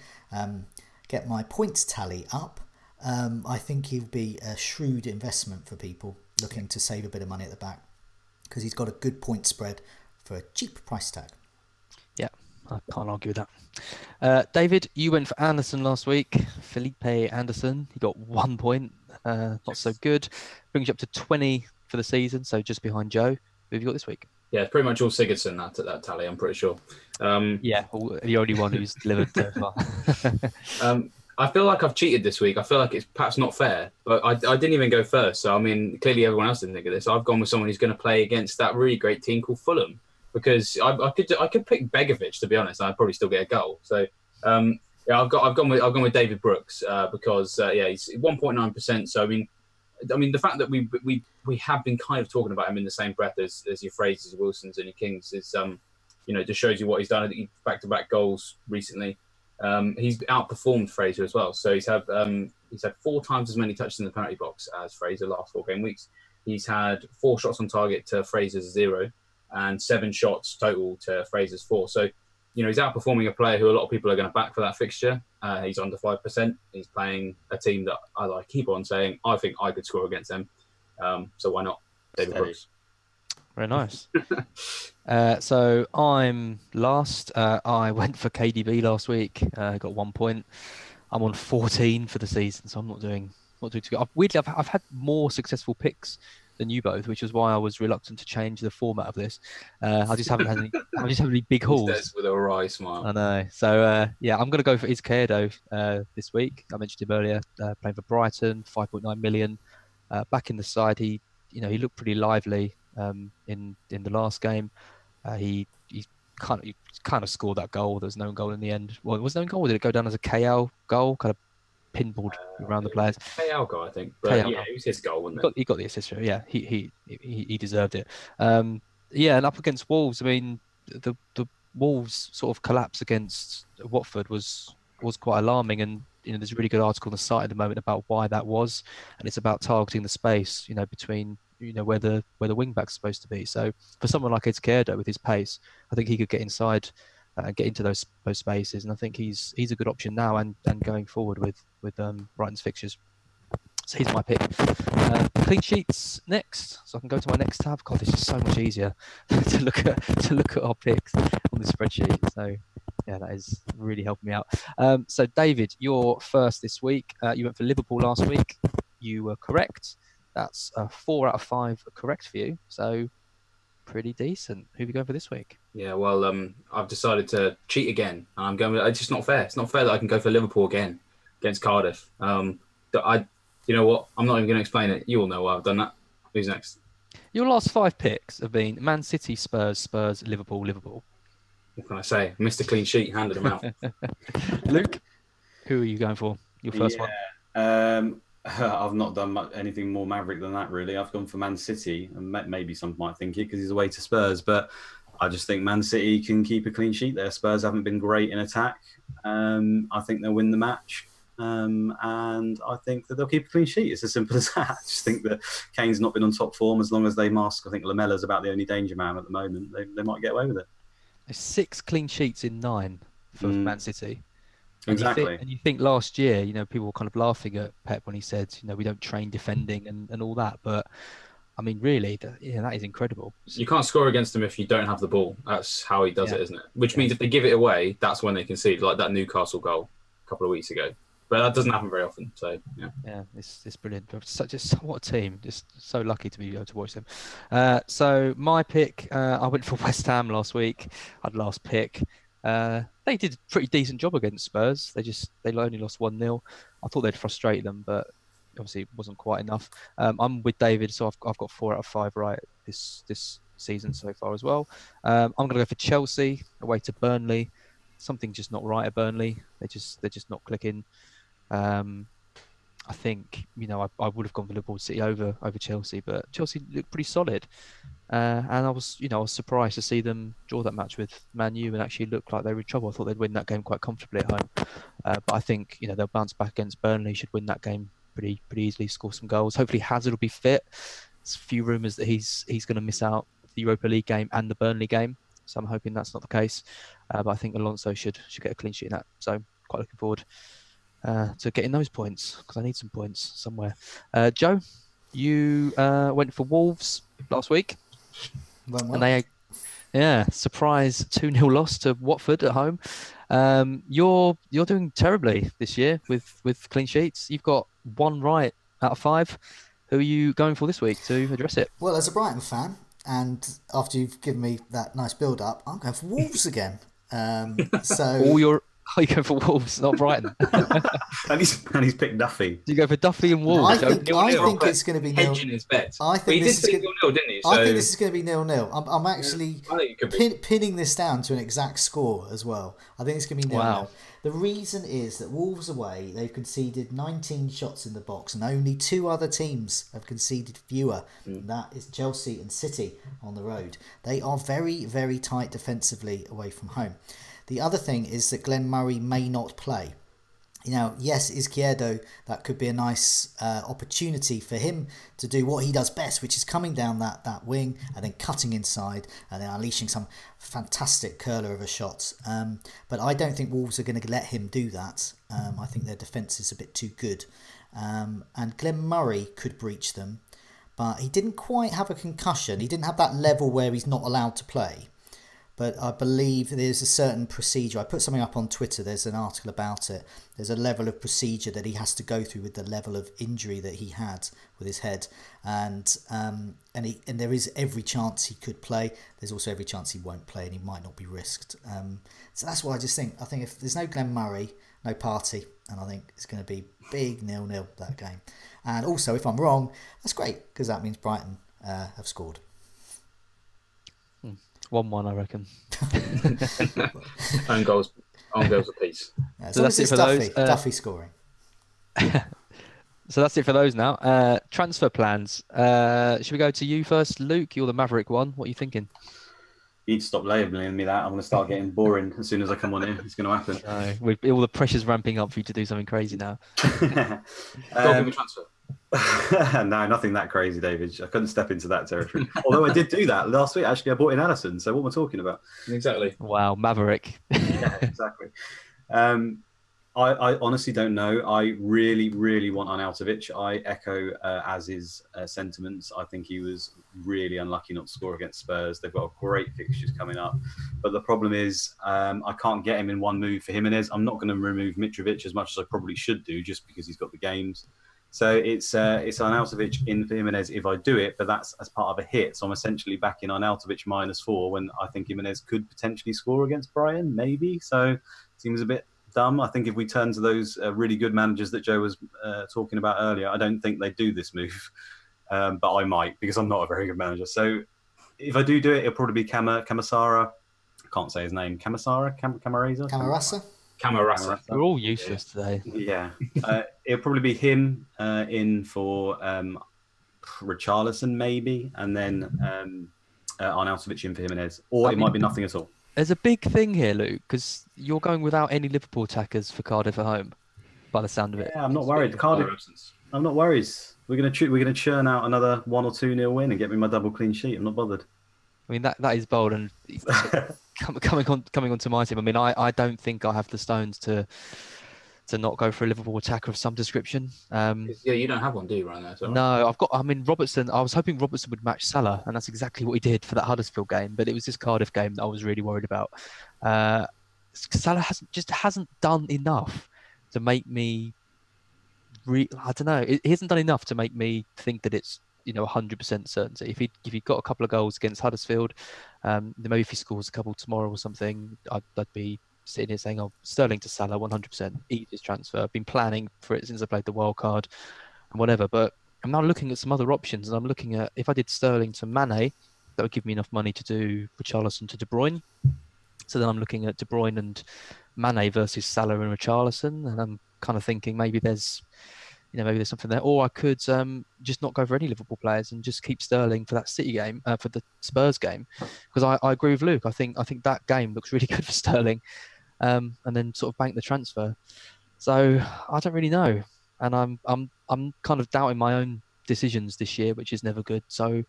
get my points tally up, I think he'll be a shrewd investment for people looking to save a bit of money at the back, because he's got a good point spread for a cheap price tag. Yeah, I can't argue with that. David, you went for Anderson last week. Felipe Anderson, he got 1 point. Not so good. Brings you up to 20 for the season, so just behind Joe. Who have you got this week? Yeah, it's pretty much all Sigurdsson that tally, I'm pretty sure. Yeah, the only one who's delivered so far. I feel like I've cheated this week. I feel like it's perhaps not fair, but I didn't even go first. So, I mean, clearly everyone else didn't think of this. I've gone with someone who's going to play against that really great team called Fulham, because I could pick Begovic, to be honest. I'd probably still get a goal. So, yeah, I've gone with David Brooks because he's 1.9%. So, I mean, the fact that we have been kind of talking about him in the same breath as your Frasers, Wilsons, and your Kings is just shows you what he's done. Back-to-back goals recently. He's outperformed Fraser as well. So he's had 4 times as many touches in the penalty box as Fraser last 4 game weeks. He's had 4 shots on target to Fraser's 0, and 7 shots total to Fraser's 4. So, he's outperforming a player who a lot of people are going to back for that fixture. He's under 5%. He's playing a team that I keep on saying I think I could score against them. So why not? David Brooks. Very nice. So I'm last. I went for KDB last week. Got 1 point. I'm on 14 for the season, so I'm not doing not doing too good. Weirdly, I've had more successful picks than you both, which is why I was reluctant to change the format of this. I just haven't had any. I just have any big He hauls. says with a wry smile. I know. So yeah, I'm going to go for Izquierdo this week. I mentioned him earlier, playing for Brighton, 5.9 million. Back in the side, he looked pretty lively in the last game. He kind of scored that goal. There was no goal in the end. Well, it was no goal. Did it go down as a KL goal? Kind of pinballed around the players. KL goal, I think. But KL yeah, goal. it was his goal, wasn't it? He got the assist. Yeah, he deserved it. Yeah, and up against Wolves, I mean, the Wolves sort of collapse against Watford was quite alarming, and there's a really good article on the site at the moment about why that was, and it's about targeting the space, between where the wing back's supposed to be. So for someone like Izquierdo with his pace, I think he could get inside and get into those spaces, and I think he's a good option now and going forward with Brighton's fixtures. So he's my pick. Clean sheets next, so I can go to my next tab. God, this is so much easier to look at our picks on the spreadsheet. So yeah, that is really helping me out. So David, you're first this week. You went for Liverpool last week. You were correct. That's 4 out of 5 correct for you. So pretty decent. Who are we going for this week? Yeah, well, I've decided to cheat again. I'm going. It's just not fair. It's not fair that I can go for Liverpool again against Cardiff. You know what? I'm not even going to explain it. You all know why I've done that. Who's next? Your last 5 picks have been Man City, Spurs, Liverpool. What can I say? Mr. Clean Sheet, handed him out. Luke, who are you going for? Your first one? I've not done anything more maverick than that, really. I've gone for Man City, and maybe some might think it because he's away to Spurs, but I just think Man City can keep a clean sheet there. Spurs haven't been great in attack. I think they'll win the match. And I think that they'll keep a clean sheet. It's as simple as that. I just think that Kane's not been on top form. As long as they mask, I think Lamella's about the only danger man at the moment. They might get away with it. There's 6 clean sheets in 9 for Man City. Exactly. And you think last year, people were kind of laughing at Pep when he said, we don't train defending and all that. But I mean, really, that is incredible. You can't score against them if you don't have the ball. That's how he does it, isn't it? Which means if they give it away, that's when they concede, like that Newcastle goal a couple of weeks ago. But that doesn't happen very often. So yeah, it's brilliant. What a team! Just so lucky to be able to watch them. So my pick, I went for West Ham last week. I'd last pick. They did a pretty decent job against Spurs. They only lost 1-0. I thought they'd frustrate them, but obviously it wasn't quite enough. I'm with David, so I've got 4 out of 5 right this season so far as well. I'm going to go for Chelsea away to Burnley. Something just not right at Burnley. They're just not clicking. I think I would have gone for Liverpool City over Chelsea, but Chelsea looked pretty solid, and I was surprised to see them draw that match with Man U and actually look like they were in trouble. I thought they'd win that game quite comfortably at home, but I think they'll bounce back against Burnley. Should win that game pretty easily, score some goals. Hopefully Hazard will be fit. There's a few rumours that he's going to miss out the Europa League game and the Burnley game, so I'm hoping that's not the case. But I think Alonso should get a clean sheet in that. So quite looking forward to getting those points because I need some points somewhere. Joe, you went for Wolves last week, and they surprise 2-0 loss to Watford at home. You're doing terribly this year with clean sheets. You've got 1 right out of 5. Who are you going for this week to address it? Well, as a Brighton fan, and after you've given me that nice build up, I'm going for Wolves again. So you go for Wolves, not Brighton. and he's picked Duffy. You go for Duffy and Wolves. I think it's going to be nil. Hedging his bets. I think this is 0-0, didn't he? So I think this is going to be 0-0. I'm actually pinning this down to an exact score as well. I think it's going to be 0-0. Wow. The reason is that Wolves away, they've conceded 19 shots in the box, and only 2 other teams have conceded fewer. And that is Chelsea and City on the road. They are very, very tight defensively away from home. The other thing is that Glenn Murray may not play. Yes, Izquierdo, that could be a nice opportunity for him to do what he does best, which is coming down that wing and then cutting inside and then unleashing some fantastic curler of a shot. But I don't think Wolves are going to let him do that. I think their defence is a bit too good. And Glenn Murray could breach them, but he didn't quite have a concussion. He didn't have that level where he's not allowed to play. but I believe there's a certain procedure. I put something up on Twitter. There's an article about it. There's a level of procedure that he has to go through with the level of injury that he had with his head, and there is every chance he could play. There's also every chance he won't play, and he might not be risked. So that's why I just think. I think if there's no Glenn Murray, no Party, and I think it's going to be big 0-0 that game. And also, if I'm wrong, that's great because that means Brighton have scored. 1-1, I reckon. Own goals apiece. Yeah, So that's it for those. Duffy scoring. So that's it for those now. Transfer plans. Should we go to you first, Luke? You're the Maverick one. What are you thinking? You need to stop labelling me that. I'm going to start getting boring as soon as I come on here. It's going to happen. No, all the pressure's ramping up for you to do something crazy now. Transfer. No, nothing that crazy, David. I couldn't step into that territory. Although I did do that last week. Actually, I bought in Allison. So what am I talking about? Exactly. Wow, Maverick. Yeah, exactly. I honestly don't know. I really, really want Arnautovic. I echo Az's sentiments. I think he was really unlucky not to score against Spurs. They've got great fixtures coming up. But the problem is I can't get him in one move for Jimenez. I'm not going to remove Mitrovic as much as I probably should do just because he's got the games. So it's Arnautovic in for Jimenez if I do it, but that's as part of a hit. So I'm essentially backing Arnautovic -4 when I think Jimenez could potentially score against Bruyne, maybe. So it seems a bit dumb. I think if we turn to those really good managers that Joe was talking about earlier, I don't think they do this move, but I might because I'm not a very good manager. So if I do it, it'll probably be Camarasa. I can't say his name. Camarasa. We're all useless today. Yeah. It'll probably be him in for Richarlison maybe, and then Arnautovic in for Jimenez, or it might be nothing at all. There's a big thing here, Luke, because you're going without any Liverpool attackers for Cardiff at home, by the sound of it. Yeah, I'm not worried. Cardiff. I'm not worried. We're gonna churn out another 1 or 2-0 win and get me my double clean sheet. I'm not bothered. I mean that is bold, and coming on to my team. I mean, I don't think I have the stones to not go for a Liverpool attacker of some description. Yeah, you don't have one, do you, right now? No, I've got. I mean, Robertson. I was hoping Robertson would match Salah, and that's exactly what he did for that Huddersfield game. But it was this Cardiff game that I was really worried about. Salah hasn't done enough to make me. I don't know. He hasn't done enough to make me think that it's 100% certainty. If he got a couple of goals against Huddersfield, then maybe if he scores a couple tomorrow or something, I'd be sitting here saying, "Oh, Sterling to Salah, 100%, easiest transfer." I've been planning for it since I played the wild card and whatever. But I'm now looking at some other options, and I'm looking at if I did Sterling to Mane, that would give me enough money to do Richarlison to De Bruyne. So then I'm looking at De Bruyne and Mane versus Salah and Richarlison, and I'm kind of thinking maybe there's something there, or I could just not go for any Liverpool players and just keep Sterling for that City game, for the Spurs game, because I agree with Luke. I think that game looks really good for Sterling, and then sort of bank the transfer. So I don't really know, and I'm kind of doubting my own decisions this year, which is never good. So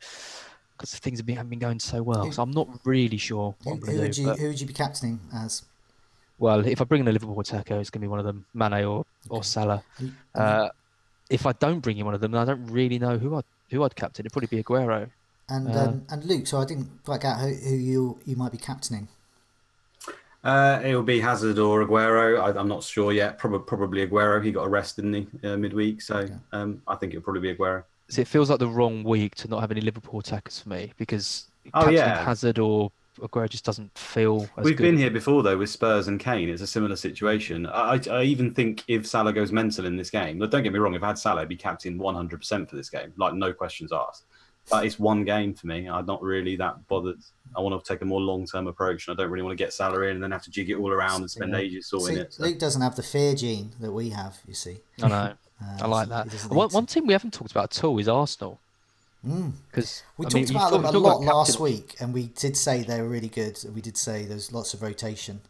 because things haven't been going so well, so I'm not really sure what I'm going to do. Who would you be captaining as? Well, if I bring in a Liverpool attacker, it's going to be one of them, Mane or Salah. If I don't bring in one of them, then I don't really know who I'd captain. It'd probably be Aguero. And Luke, so I didn't work out who you might be captaining. It will be Hazard or Aguero. I'm not sure yet. Probably Aguero. He got a rest, didn't he, midweek? So okay. I think it'll probably be Aguero. So it feels like the wrong week to not have any Liverpool attackers for me, because captaining Hazard or Aguero just doesn't feel as We've good. been here before, though, with Spurs and Kane. It's a similar situation. I even think if Salah goes mental in this game, but don't get me wrong, if I had Salah, I'd be captain 100% for this game. Like, no questions asked. But it's one game for me. I'm not really that bothered. I want to take a more long-term approach, and I don't really want to get Salah in and then have to jig it all around and spend ages sorting it. So. Luke doesn't have the fear gene that we have, you see. I know. I like that. One team we haven't talked about at all is Arsenal. Because we talked about them a lot last week, and we did say they were really good. We did say there's lots of rotation,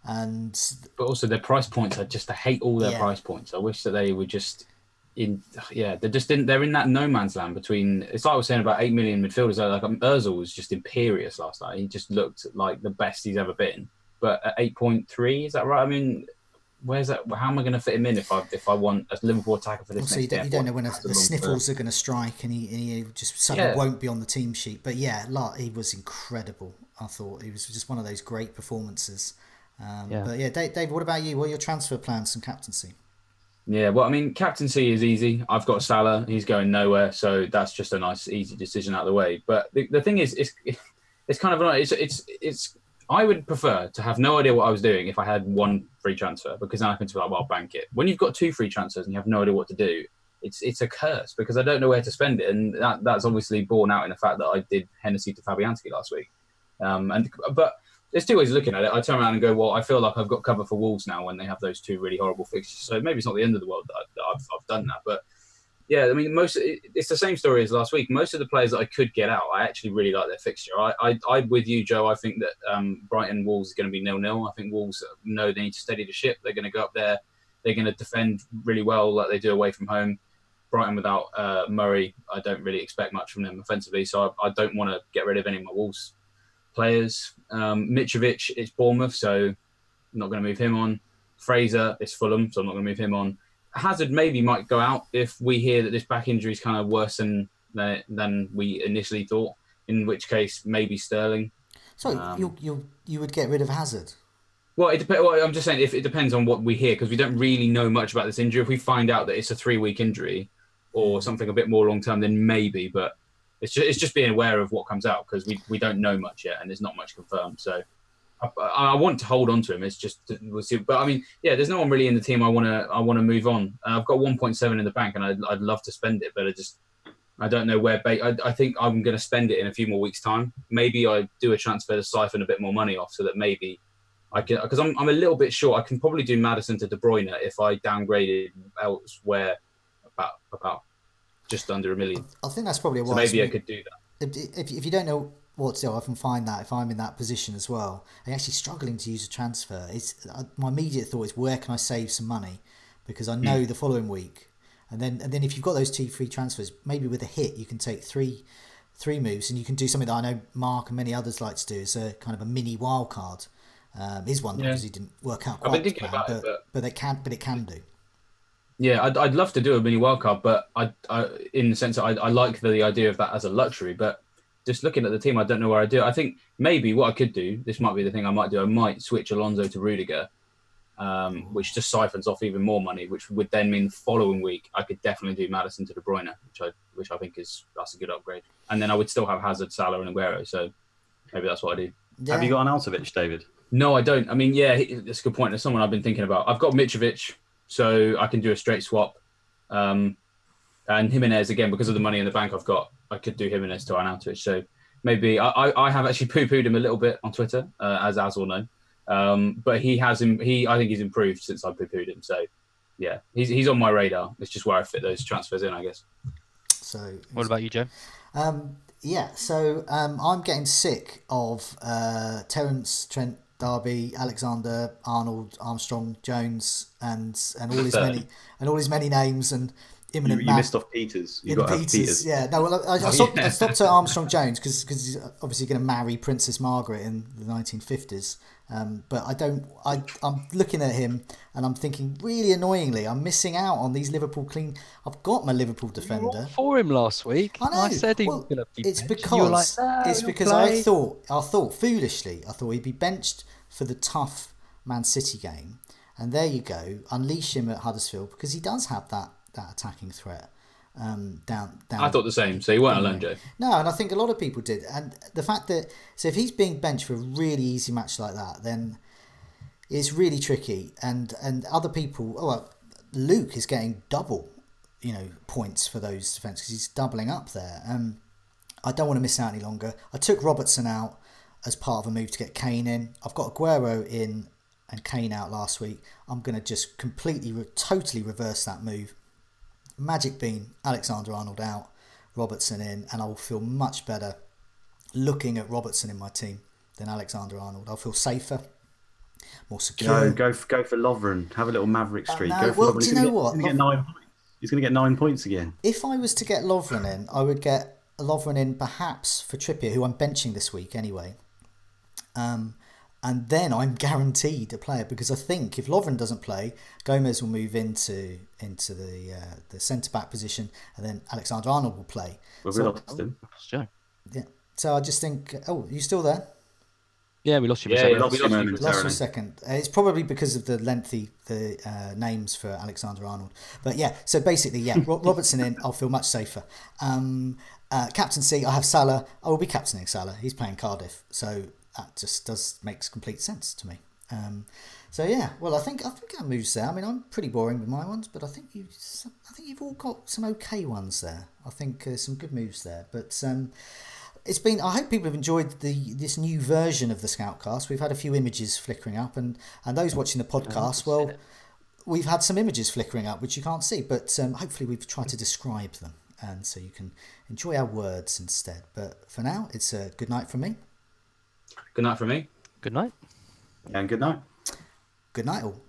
but also their price points. I hate all their price points. I wish that they were just they're in that no man's land between. It's like I was saying about 8 million midfielders. Like Ozil was just imperious last night. He just looked like the best he's ever been. But at 8.3, is that right? I mean, where's that? How am I going to fit him in if I want a Liverpool attacker for this Also, next game? you don't know when the sniffles are going to strike, and he just suddenly won't be on the team sheet. But yeah, he was incredible. I thought he was just one of those great performances. But yeah, Dave, what about you? What are your transfer plans and captaincy? Yeah, well, I mean, captaincy is easy. I've got Salah; he's going nowhere, so that's just a nice, easy decision out of the way. But the thing is, it's kind of it's. I would prefer to have no idea what I was doing if I had one free transfer, because then I can be like, well, I'll bank it. When you've got 2 free transfers and you have no idea what to do, it's a curse, because I don't know where to spend it, and that's obviously borne out in the fact that I did Hennessy to Fabianski last week. But there's 2 ways of looking at it. I turn around and go, well, I feel like I've got cover for Wolves now when they have those 2 really horrible fixtures. So maybe it's not the end of the world that I've done that. But yeah, I mean, it's the same story as last week. Most of the players that I could get out, I actually really like their fixture. I'm with you, Joe. I think that Brighton Wolves is going to be 0-0. I think Wolves know they need to steady the ship. They're going to go up there. They're going to defend really well like they do away from home. Brighton without Murray, I don't really expect much from them offensively. So I don't want to get rid of any of my Wolves players. Mitrovic, it's Bournemouth, so I'm not going to move him on. Fraser, it's Fulham, so I'm not going to move him on. Hazard maybe might go out if we hear that this back injury is kind of worse than we initially thought, in which case maybe Sterling. So you would get rid of Hazard? Well, I'm just saying, if it depends on what we hear, because we don't really know much about this injury. If we find out that it's a 3-week injury or something a bit more long term, then maybe. But it's just being aware of what comes out, because we don't know much yet and there's not much confirmed. So I want to hold on to him. It's just we'll see. But I mean, yeah, there's no one really in the team I want to move on. I've got 1.7 in the bank and I'd love to spend it, but I don't know where. I think I'm going to spend it in a few more weeks' time. Maybe I do a transfer to siphon a bit more money off, so that maybe I can, because I'm a little bit short. I can probably do Maddison to De Bruyne if I downgraded elsewhere about just under $1 million. I think that's probably so maybe I could do that. If you don't know what to do, I often find that if I'm in that position as well, I'm actually struggling to use a transfer. My immediate thought is, where can I save some money? Because I know the following week, and then if you've got those 2 free transfers, maybe with a hit you can take three moves, and you can do something that I know Mark and many others like to do. It's a kind of a mini wild card. His one obviously didn't work out quite, but it can do. Yeah, I'd love to do a mini wildcard, but I in the sense that I like the idea of that as a luxury. But just looking at the team, I don't know where I do. I think maybe what I could do, this might be the thing I might do. I might switch Alonso to Rudiger, which just siphons off even more money, which would then mean the following week I could definitely do Maddison to De Bruyne, which I think that's a good upgrade. And then I would still have Hazard, Salah, and Aguero. So maybe that's what I do. Yeah. Have you got an Arnautovic, David? No, I don't. I mean, yeah, that's a good point. There's someone I've been thinking about. I've got Mitrovic, so I can do a straight swap. And Jimenez, again, because of the money in the bank I've got, I could do Jimenez to Arnautovic. So maybe I have actually poo-pooed him a little bit on Twitter, as will know. But I think he's improved since I poo-pooed him. So yeah, he's on my radar. It's just where I fit those transfers in, I guess. So what about you, Joe? Yeah, so I'm getting sick of Terence, Trent, Darby, Alexander, Arnold, Armstrong, Jones, and all his many names and imminent. You missed off Peters. You got to have Peters. Yeah, no. Well, I stopped at Armstrong Jones because he's obviously going to marry Princess Margaret in the 1950s. But I'm looking at him and I'm thinking, really annoyingly, I'm missing out on these Liverpool clean. I've got my Liverpool defender. You were all for him last week. I know. I said he was going to be benched. It's because I thought foolishly, he'd be benched for the tough Man City game, and there you go, unleash him at Huddersfield because he does have that attacking threat. Down. I thought the same. So you weren't alone, Joe. No, and I think a lot of people did. And the fact that if he's being benched for a really easy match like that, then it's really tricky. And other people, Luke is getting double, points for those defences because he's doubling up there. I don't want to miss out any longer. I took Robertson out as part of a move to get Kane in. I've got Aguero in and Kane out last week. I'm going to just totally reverse that move. Magic Bean, Alexander Arnold out, Robertson in, and I'll feel much better looking at Robertson in my team than Alexander Arnold. I'll feel safer, more secure. Go for Lovren. Have a little Maverick streak. No, do you know what? He's going to get 9 points again. If I was to get Lovren in, I would get Lovren in perhaps for Trippier, who I'm benching this week anyway. and then I'm guaranteed a player, because I think if Lovren doesn't play, Gomez will move into the centre back position, and then Alexander Arnold will play. Well, we lost him. Joe. Yeah. So I just think, oh, are you still there? Yeah, we lost you. Yeah, for a yeah, second. we lost you. momentarily. Lost for a second. It's probably because of the lengthy names for Alexander Arnold. But yeah, so basically, yeah, Robertson in, I'll feel much safer. Captaincy, I have Salah. I will be captaining Salah. He's playing Cardiff, so that just makes complete sense to me. So yeah, well, I think our moves there. I mean, I'm pretty boring with my ones, but I think you've all got some okay ones there. I think some good moves there, but. It's been. I hope people have enjoyed this new version of the Scoutcast. We've had a few images flickering up, and those watching the podcast, well, we've had some images flickering up which you can't see, but hopefully we've tried to describe them, and so you can enjoy our words instead. But for now, it's a good night from me. Good night from me. Good night. And good night. Good night all.